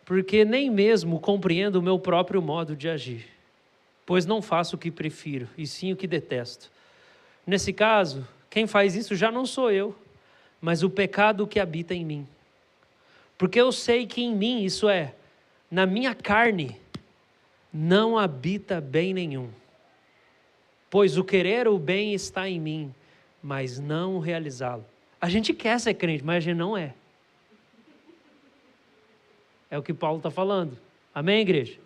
Porque nem mesmo compreendo o meu próprio modo de agir, pois não faço o que prefiro, e sim o que detesto. Nesse caso, quem faz isso já não sou eu, mas o pecado que habita em mim. Porque eu sei que em mim, isso é, na minha carne, não habita bem nenhum. Pois o querer o bem está em mim, mas não o realizá-lo. A gente quer ser crente, mas a gente não é. É o que Paulo está falando. Amém, igreja?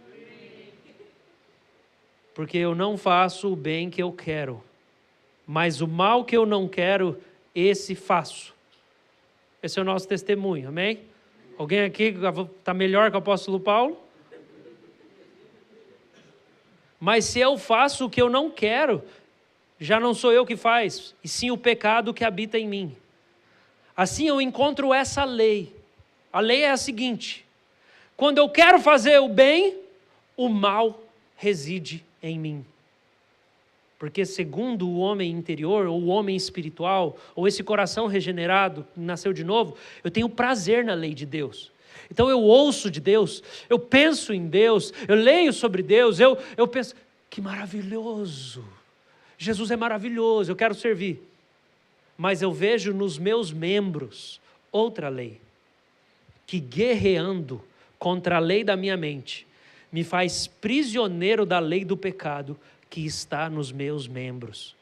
porque eu não faço o bem que eu quero, mas o mal que eu não quero, esse faço. Esse é o nosso testemunho, amém? Alguém aqui está melhor que o apóstolo Paulo? Mas se eu faço o que eu não quero, já não sou eu que faz, e sim o pecado que habita em mim. Assim eu encontro essa lei. A lei é a seguinte: quando eu quero fazer o bem, o mal reside em mim. Porque segundo o homem interior, ou o homem espiritual, ou esse coração regenerado, que nasceu de novo, eu tenho prazer na lei de Deus. Então eu ouço de Deus, eu penso em Deus, eu leio sobre Deus, eu penso, que maravilhoso, Jesus é maravilhoso, eu quero servir. Mas eu vejo nos meus membros outra lei, que guerreando contra a lei da minha mente, me faz prisioneiro da lei do pecado que está nos meus membros.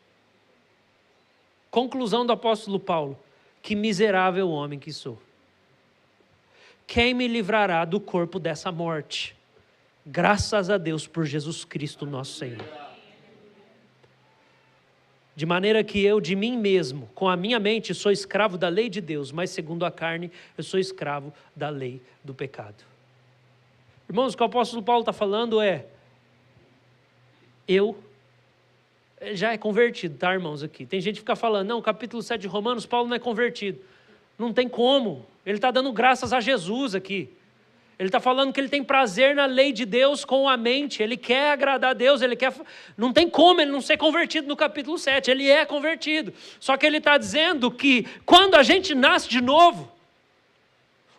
Conclusão do apóstolo Paulo: que miserável homem que sou. Quem me livrará do corpo dessa morte? Graças a Deus por Jesus Cristo nosso Senhor. De maneira que eu de mim mesmo, com a minha mente, sou escravo da lei de Deus, mas segundo a carne, eu sou escravo da lei do pecado. Irmãos, o que o apóstolo Paulo está falando é, já é convertido, tá, irmãos, aqui. Tem gente que fica falando, não, capítulo 7 de Romanos, Paulo não é convertido. Não tem como. Ele está dando graças a Jesus aqui. Ele está falando que ele tem prazer na lei de Deus com a mente. Ele quer agradar a Deus, não tem como ele não ser convertido no capítulo 7. Ele é convertido. Só que ele está dizendo que quando a gente nasce de novo,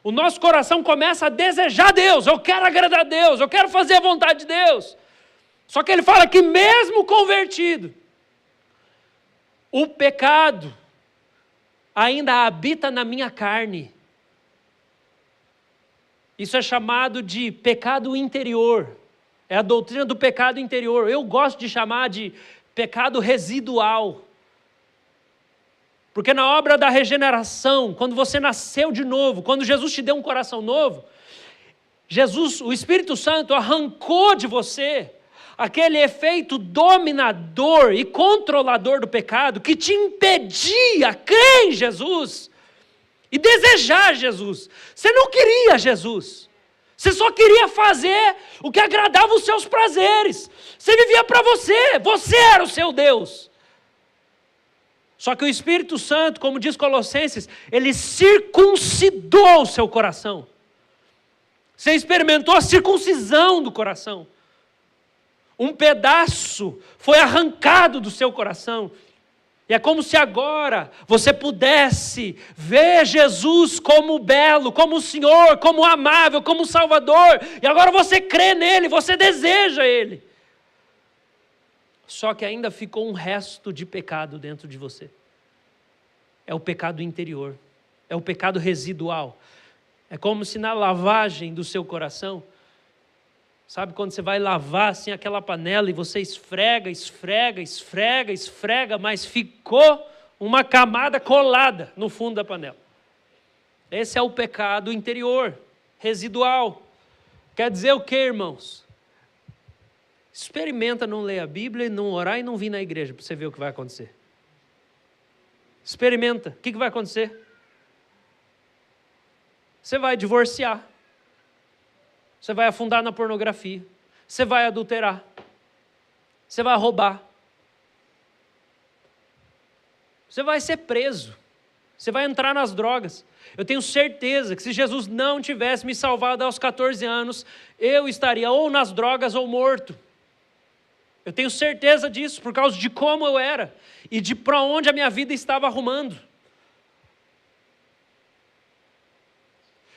o nosso coração começa a desejar Deus. Eu quero agradar a Deus, eu quero fazer a vontade de Deus. Só que ele fala que mesmo convertido, o pecado ainda habita na minha carne. Isso é chamado de pecado interior. É a doutrina do pecado interior. Eu gosto de chamar de pecado residual. Porque na obra da regeneração, quando você nasceu de novo, quando Jesus te deu um coração novo, Jesus, o Espírito Santo, arrancou de você aquele efeito dominador e controlador do pecado que te impedia a crer em Jesus e desejar Jesus. Você não queria Jesus. Você só queria fazer o que agradava os seus prazeres. Você vivia para você. Você era o seu Deus. Só que o Espírito Santo, como diz Colossenses, ele circuncidou o seu coração. Você experimentou a circuncisão do coração. Um pedaço foi arrancado do seu coração. E é como se agora você pudesse ver Jesus como belo, como o Senhor, como amável, como Salvador. E agora você crê nele, você deseja ele. Só que ainda ficou um resto de pecado dentro de você. É o pecado interior. É o pecado residual. É como se na lavagem do seu coração, sabe quando você vai lavar assim aquela panela e você esfrega, mas ficou uma camada colada no fundo da panela. Esse é o pecado interior, residual. Quer dizer o quê, irmãos? Experimenta não ler a Bíblia, não orar e não vir na igreja para você ver o que vai acontecer. Experimenta. O que vai acontecer? Você vai divorciar. Você vai afundar na pornografia. Você vai adulterar. Você vai roubar. Você vai ser preso. Você vai entrar nas drogas. Eu tenho certeza que se Jesus não tivesse me salvado aos 14 anos, eu estaria ou nas drogas ou morto. Eu tenho certeza disso por causa de como eu era e de para onde a minha vida estava arrumando.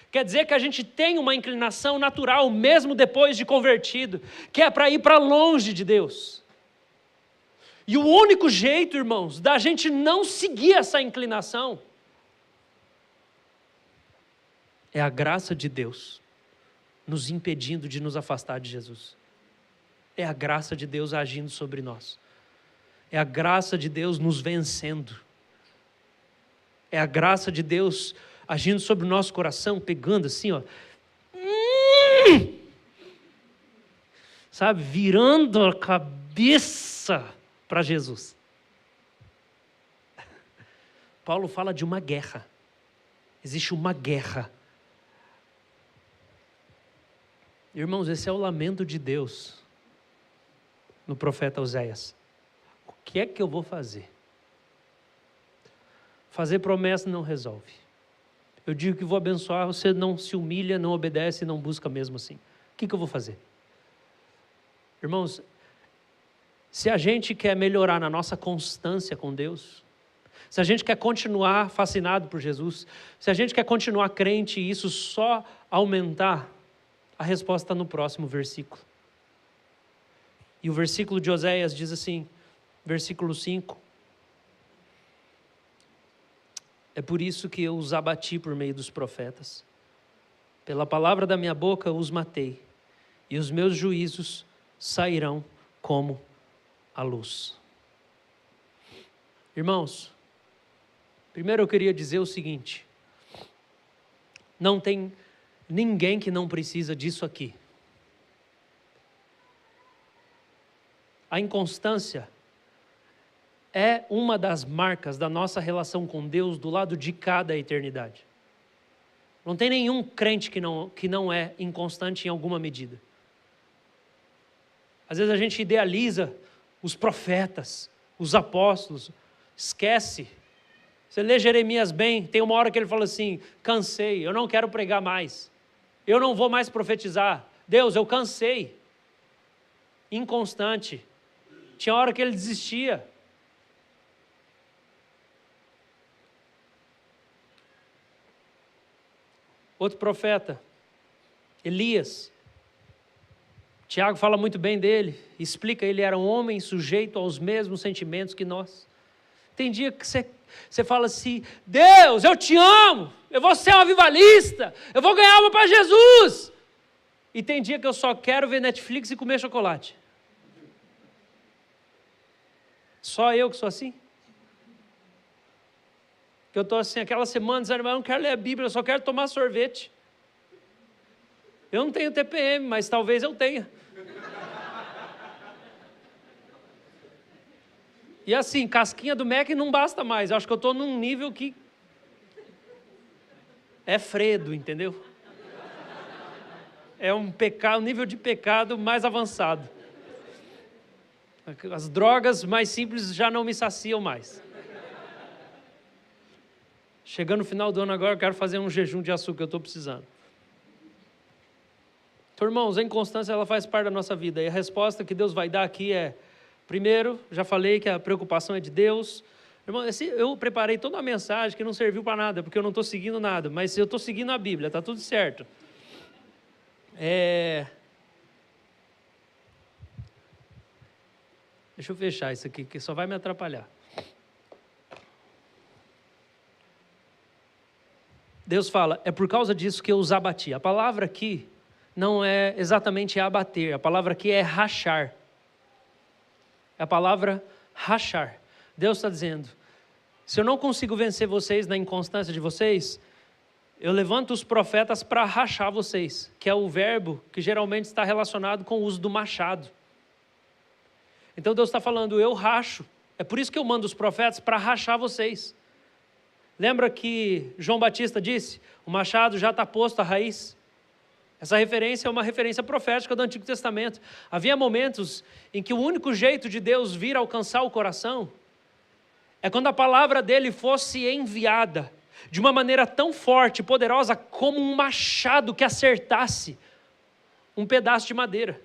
Quer dizer que a gente tem uma inclinação natural, mesmo depois de convertido, que é para ir para longe de Deus. E o único jeito, irmãos, da gente não seguir essa inclinação, é a graça de Deus nos impedindo de nos afastar de Jesus. É a graça de Deus agindo sobre nós. É a graça de Deus nos vencendo. É a graça de Deus agindo sobre o nosso coração, pegando assim, ó. Sabe, virando a cabeça cabeça para Jesus. Paulo fala de uma guerra. Existe uma guerra. Irmãos, esse é o lamento de Deus no profeta Oséias. O que é que eu vou fazer? Fazer promessa não resolve. Eu digo que vou abençoar, você não se humilha, não obedece e não busca mesmo assim. O que eu vou fazer? Irmãos, se a gente quer melhorar na nossa constância com Deus, se a gente quer continuar fascinado por Jesus, se a gente quer continuar crente e isso só aumentar, a resposta está no próximo versículo. E o versículo de Oséias diz assim, versículo 5. É por isso que eu os abati por meio dos profetas. Pela palavra da minha boca os matei, e os meus juízos sairão como a luz. Irmãos, primeiro eu queria dizer o seguinte: não tem ninguém que não precisa disso aqui. A inconstância é uma das marcas da nossa relação com Deus do lado de cá da eternidade. Não tem nenhum crente que não é inconstante em alguma medida. Às vezes a gente idealiza os profetas, os apóstolos, esquece. Você lê Jeremias bem, tem uma hora que ele fala assim: cansei, eu não quero pregar mais, eu não vou mais profetizar. Deus, eu cansei. Inconstante. Tinha hora que ele desistia. Outro profeta, Elias. Tiago fala muito bem dele, explica, ele era um homem sujeito aos mesmos sentimentos que nós. Tem dia que você fala assim: Deus, eu te amo, eu vou ser um avivalista, eu vou ganhar alma para Jesus. E tem dia que eu só quero ver Netflix e comer chocolate. Só eu que sou assim? Que eu estou assim, aquela semana, dizendo, mas eu não quero ler a Bíblia, eu só quero tomar sorvete. Eu não tenho TPM, mas talvez eu tenha. E assim, casquinha do Mac não basta mais. Eu acho que eu estou num nível que é Fredo, entendeu? É um pecado, um nível de pecado mais avançado. As drogas mais simples já não me saciam mais. Chegando no final do ano agora, eu quero fazer um jejum de açúcar, eu estou precisando. Então, irmãos, a inconstância ela faz parte da nossa vida. E a resposta que Deus vai dar aqui é: primeiro, já falei que a preocupação é de Deus. Irmão, eu preparei toda uma mensagem que não serviu para nada, porque eu não estou seguindo nada, mas eu estou seguindo a Bíblia, está tudo certo. Deixa eu fechar isso aqui, que só vai me atrapalhar. Deus fala, é por causa disso que eu os abati. A palavra aqui não é exatamente abater, a palavra aqui é rachar. É a palavra rachar. Deus está dizendo, se eu não consigo vencer vocês na inconstância de vocês, eu levanto os profetas para rachar vocês, que é o verbo que geralmente está relacionado com o uso do machado. Então Deus está falando, eu racho. É por isso que eu mando os profetas para rachar vocês. Lembra que João Batista disse, o machado já está posto à raiz? Essa referência é uma referência profética do Antigo Testamento. Havia momentos em que o único jeito de Deus vir alcançar o coração é quando a palavra dele fosse enviada de uma maneira tão forte e poderosa como um machado que acertasse um pedaço de madeira.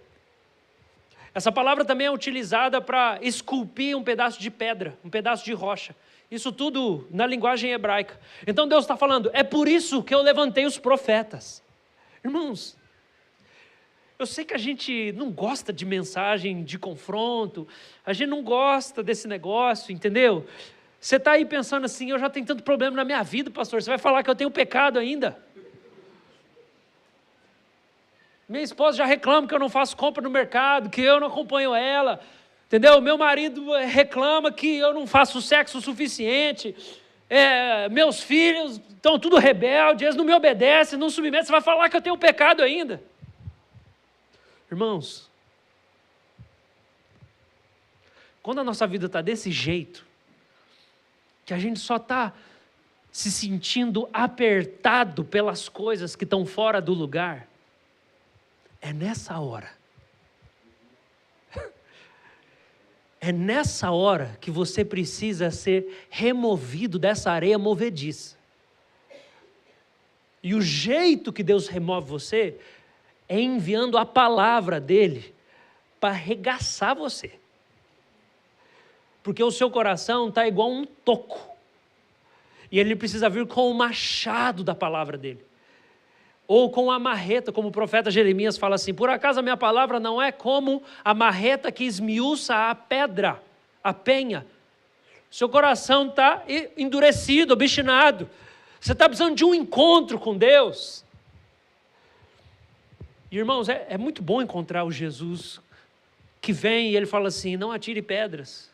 Essa palavra também é utilizada para esculpir um pedaço de pedra, um pedaço de rocha. Isso tudo na linguagem hebraica. Então Deus está falando, é por isso que eu levantei os profetas. Irmãos, eu sei que a gente não gosta de mensagem de confronto, a gente não gosta desse negócio, entendeu? Você está aí pensando assim, eu já tenho tanto problema na minha vida, pastor, você vai falar que eu tenho pecado ainda? Minha esposa já reclama que eu não faço compra no mercado, que eu não acompanho ela, entendeu? Meu marido reclama que eu não faço sexo o suficiente, meus filhos estão tudo rebeldes, eles não me obedecem, não submetem, você vai falar que eu tenho pecado ainda? Irmãos, quando a nossa vida está desse jeito, que a gente só está se sentindo apertado pelas coisas que estão fora do lugar, é nessa hora que você precisa ser removido dessa areia movediça. E o jeito que Deus remove você é enviando a palavra dele para arregaçar você. Porque o seu coração está igual um toco. E ele precisa vir com o machado da palavra dele. Ou com a marreta, como o profeta Jeremias fala assim: por acaso a minha palavra não é como a marreta que esmiuça a pedra, a penha. Seu coração está endurecido, obstinado. Você está precisando de um encontro com Deus. Irmãos, é muito bom encontrar o Jesus que vem e ele fala assim: não atire pedras.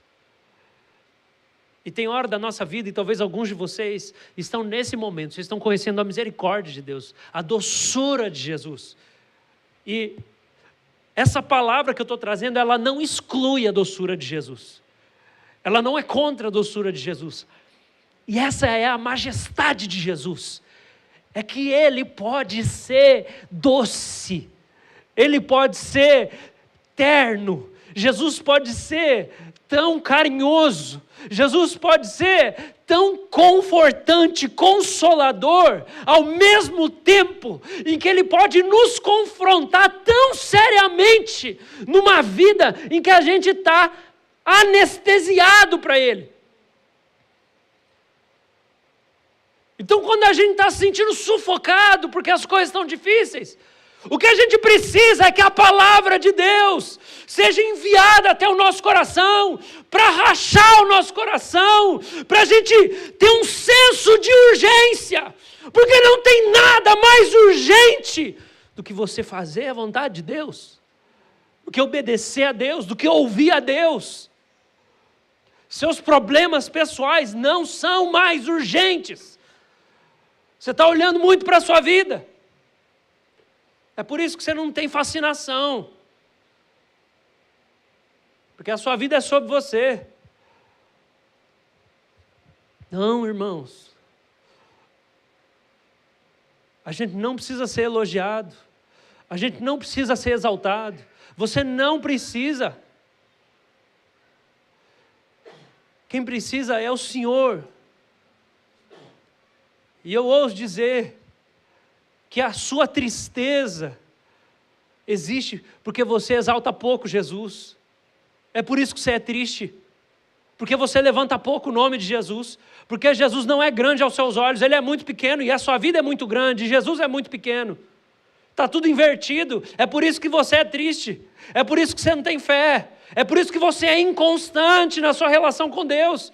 E tem hora da nossa vida, e talvez alguns de vocês estão nesse momento, vocês estão conhecendo a misericórdia de Deus, a doçura de Jesus. E essa palavra que eu estou trazendo, ela não exclui a doçura de Jesus. Ela não é contra a doçura de Jesus. E essa é a majestade de Jesus. É que ele pode ser doce. Ele pode ser terno. Jesus pode ser tão carinhoso. Jesus pode ser tão confortante, consolador, ao mesmo tempo em que ele pode nos confrontar tão seriamente numa vida em que a gente está anestesiado para ele. Então, quando a gente está se sentindo sufocado porque as coisas estão difíceis, o que a gente precisa é que a palavra de Deus seja enviada até o nosso coração, para rachar o nosso coração, para a gente ter um senso de urgência, porque não tem nada mais urgente do que você fazer a vontade de Deus, do que obedecer a Deus, do que ouvir a Deus. Seus problemas pessoais não são mais urgentes. Você está olhando muito para a sua vida. É por isso que você não tem fascinação. Porque a sua vida é sobre você. Não, irmãos. A gente não precisa ser elogiado. A gente não precisa ser exaltado. Você não precisa. Quem precisa é o Senhor. E eu ouso dizer que a sua tristeza existe porque você exalta pouco Jesus. É por isso que você é triste. Porque você levanta pouco o nome de Jesus. Porque Jesus não é grande aos seus olhos, ele é muito pequeno e a sua vida é muito grande, Jesus é muito pequeno. Está tudo invertido. É por isso que você é triste. É por isso que você não tem fé. É por isso que você é inconstante na sua relação com Deus.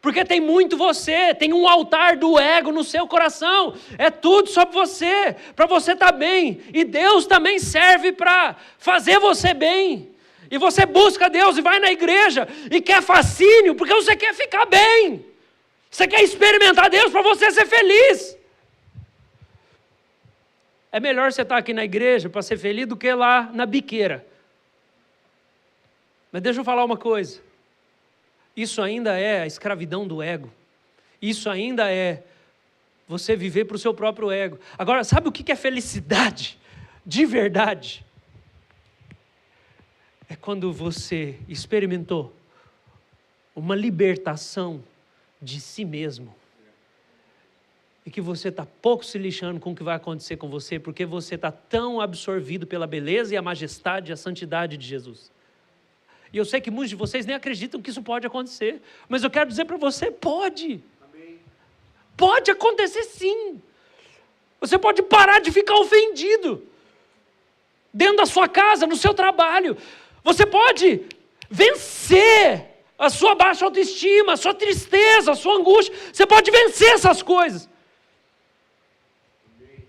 Porque tem muito você, tem um altar do ego no seu coração, é tudo sobre você, para você estar bem, e Deus também serve para fazer você bem, e você busca Deus e vai na igreja, e quer fascínio, porque você quer ficar bem, você quer experimentar Deus para você ser feliz. É melhor você estar aqui na igreja para ser feliz do que lá na biqueira. Mas deixa eu falar uma coisa. Isso ainda é a escravidão do ego. Isso ainda é você viver para o seu próprio ego. Agora, sabe o que é felicidade? De verdade. É quando você experimentou uma libertação de si mesmo. E que você está pouco se lixando com o que vai acontecer com você, porque você está tão absorvido pela beleza e a majestade e a santidade de Jesus. E eu sei que muitos de vocês nem acreditam que isso pode acontecer. Mas eu quero dizer para você, pode. Amém. Pode acontecer sim. Você pode parar de ficar ofendido. Dentro da sua casa, no seu trabalho. Você pode vencer a sua baixa autoestima, a sua tristeza, a sua angústia. Você pode vencer essas coisas. Amém.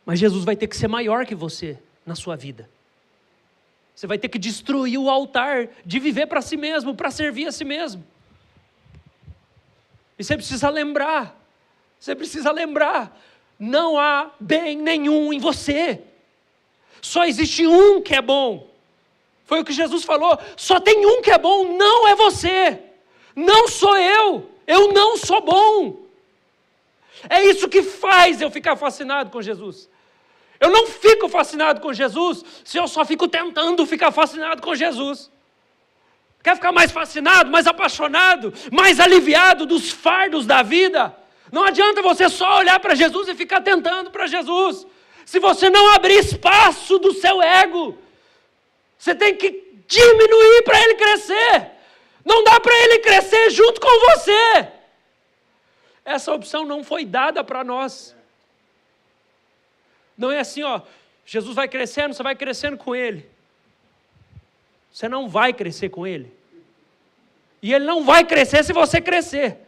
Mas Jesus vai ter que ser maior que você na sua vida. Você vai ter que destruir o altar de viver para si mesmo, para servir a si mesmo. E você precisa lembrar, não há bem nenhum em você. Só existe um que é bom. Foi o que Jesus falou. Só tem um que é bom, não é você. Não sou eu. Eu não sou bom. É isso que faz eu ficar fascinado com Jesus. Eu não fico fascinado com Jesus se eu só fico tentando ficar fascinado com Jesus. Quer ficar mais fascinado, mais apaixonado, mais aliviado dos fardos da vida? Não adianta você só olhar para Jesus e ficar tentando para Jesus. Se você não abrir espaço do seu ego, você tem que diminuir para ele crescer. Não dá para ele crescer junto com você. Essa opção não foi dada para nós. Não é assim, Jesus vai crescendo, você vai crescendo com ele. Você não vai crescer com ele. E ele não vai crescer se você crescer.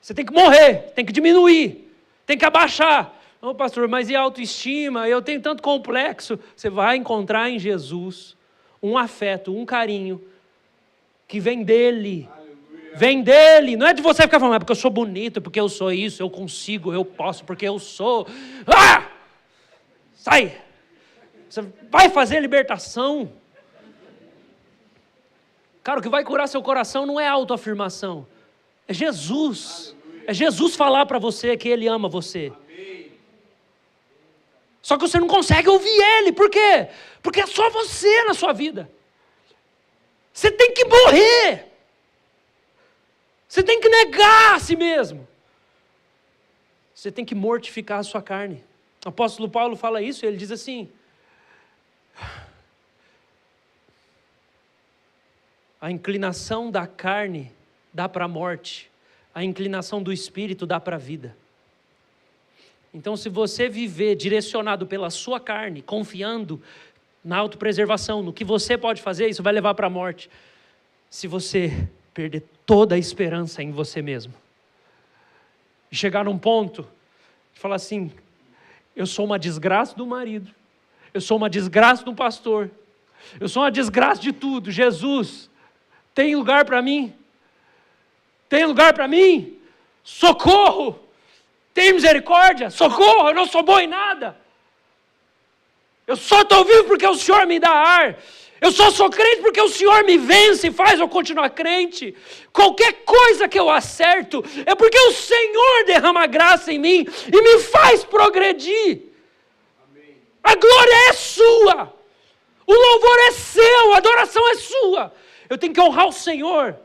Você tem que morrer, tem que diminuir, tem que abaixar. Não, pastor, mas e a autoestima? Eu tenho tanto complexo. Você vai encontrar em Jesus um afeto, um carinho que vem dele. Aleluia. Vem dele. Não é de você ficar falando, porque eu sou bonito, porque eu sou isso, eu consigo, eu posso, porque eu sou. Sai! Você vai fazer libertação. Cara, o que vai curar seu coração não é autoafirmação. É Jesus. Aleluia. É Jesus falar para você que Ele ama você. Amém. Só que você não consegue ouvir Ele. Por quê? Porque é só você na sua vida. Você tem que morrer. Você tem que negar a si mesmo. Você tem que mortificar a sua carne. O apóstolo Paulo fala isso, ele diz assim: a inclinação da carne dá para a morte, a inclinação do espírito dá para a vida. Então, se você viver direcionado pela sua carne, confiando na autopreservação, no que você pode fazer, isso vai levar para a morte. Se você perder toda a esperança em você mesmo, e chegar num ponto de falar assim: eu sou uma desgraça do marido, eu sou uma desgraça do pastor, eu sou uma desgraça de tudo. Jesus, tem lugar para mim? Tem lugar para mim? Socorro! Tem misericórdia? Socorro! Eu não sou bom em nada. Eu só estou vivo porque o Senhor me dá ar. Eu só sou crente porque o Senhor me vence e faz eu continuar crente. Qualquer coisa que eu acerto é porque o Senhor derrama graça em mim e me faz progredir. Amém. A glória é sua. O louvor é seu. A adoração é sua. Eu tenho que honrar o Senhor.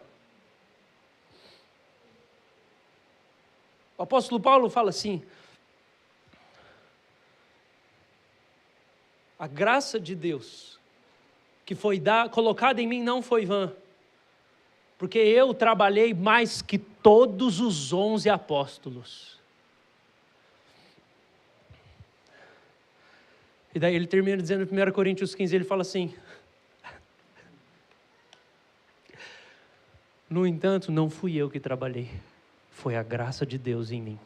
O apóstolo Paulo fala assim: a graça de Deus que foi colocada em mim não foi vã, porque eu trabalhei mais que todos os 11 apóstolos. E daí ele termina dizendo em 1 Coríntios 15, ele fala assim: no entanto, não fui eu que trabalhei, foi a graça de Deus em mim.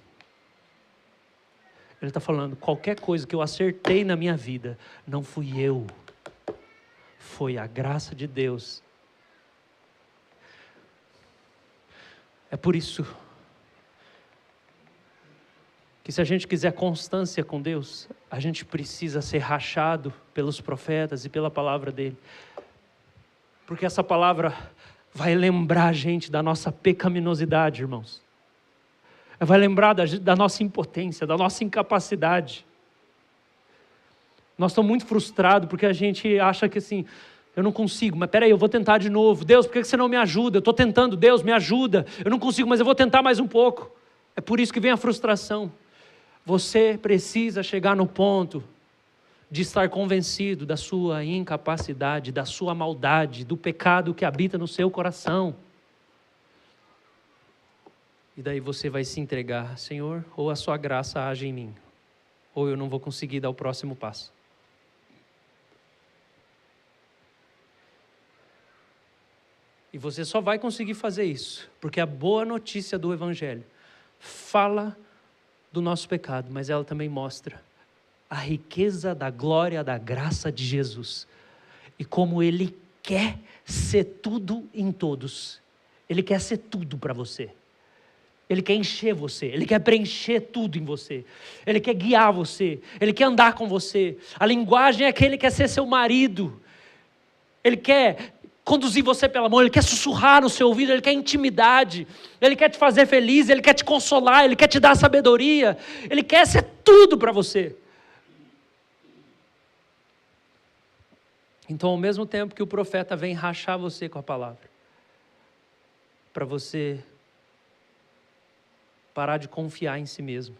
Ele está falando, qualquer coisa que eu acertei na minha vida, não fui eu, foi a graça de Deus. É por isso que se a gente quiser constância com Deus, a gente precisa ser rachado pelos profetas e pela palavra dele. Porque essa palavra vai lembrar a gente da nossa pecaminosidade, irmãos. Vai lembrar da nossa impotência, da nossa incapacidade. Nós estamos muito frustrados porque a gente acha que assim, eu não consigo, mas peraí, eu vou tentar de novo. Deus, por que você não me ajuda? Eu estou tentando, Deus, me ajuda. Eu não consigo, mas eu vou tentar mais um pouco. É por isso que vem a frustração. Você precisa chegar no ponto de estar convencido da sua incapacidade, da sua maldade, do pecado que habita no seu coração. E daí você vai se entregar: Senhor, ou a sua graça age em mim, ou eu não vou conseguir dar o próximo passo. E você só vai conseguir fazer isso, porque a boa notícia do Evangelho fala do nosso pecado, mas ela também mostra a riqueza da glória, da graça de Jesus. E como Ele quer ser tudo em todos. Ele quer ser tudo para você. Ele quer encher você, Ele quer preencher tudo em você. Ele quer guiar você, Ele quer andar com você. A linguagem é que Ele quer ser seu marido. Ele quer conduzir você pela mão, Ele quer sussurrar no seu ouvido, Ele quer intimidade, Ele quer te fazer feliz, Ele quer te consolar, Ele quer te dar sabedoria, Ele quer ser tudo para você. Então, ao mesmo tempo que o profeta vem rachar você com a palavra, para você parar de confiar em si mesmo,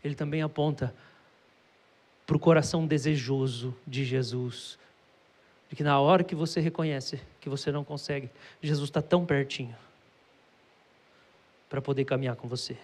ele também aponta para o coração desejoso de Jesus, de que na hora que você reconhece que você não consegue, Jesus está tão pertinho para poder caminhar com você.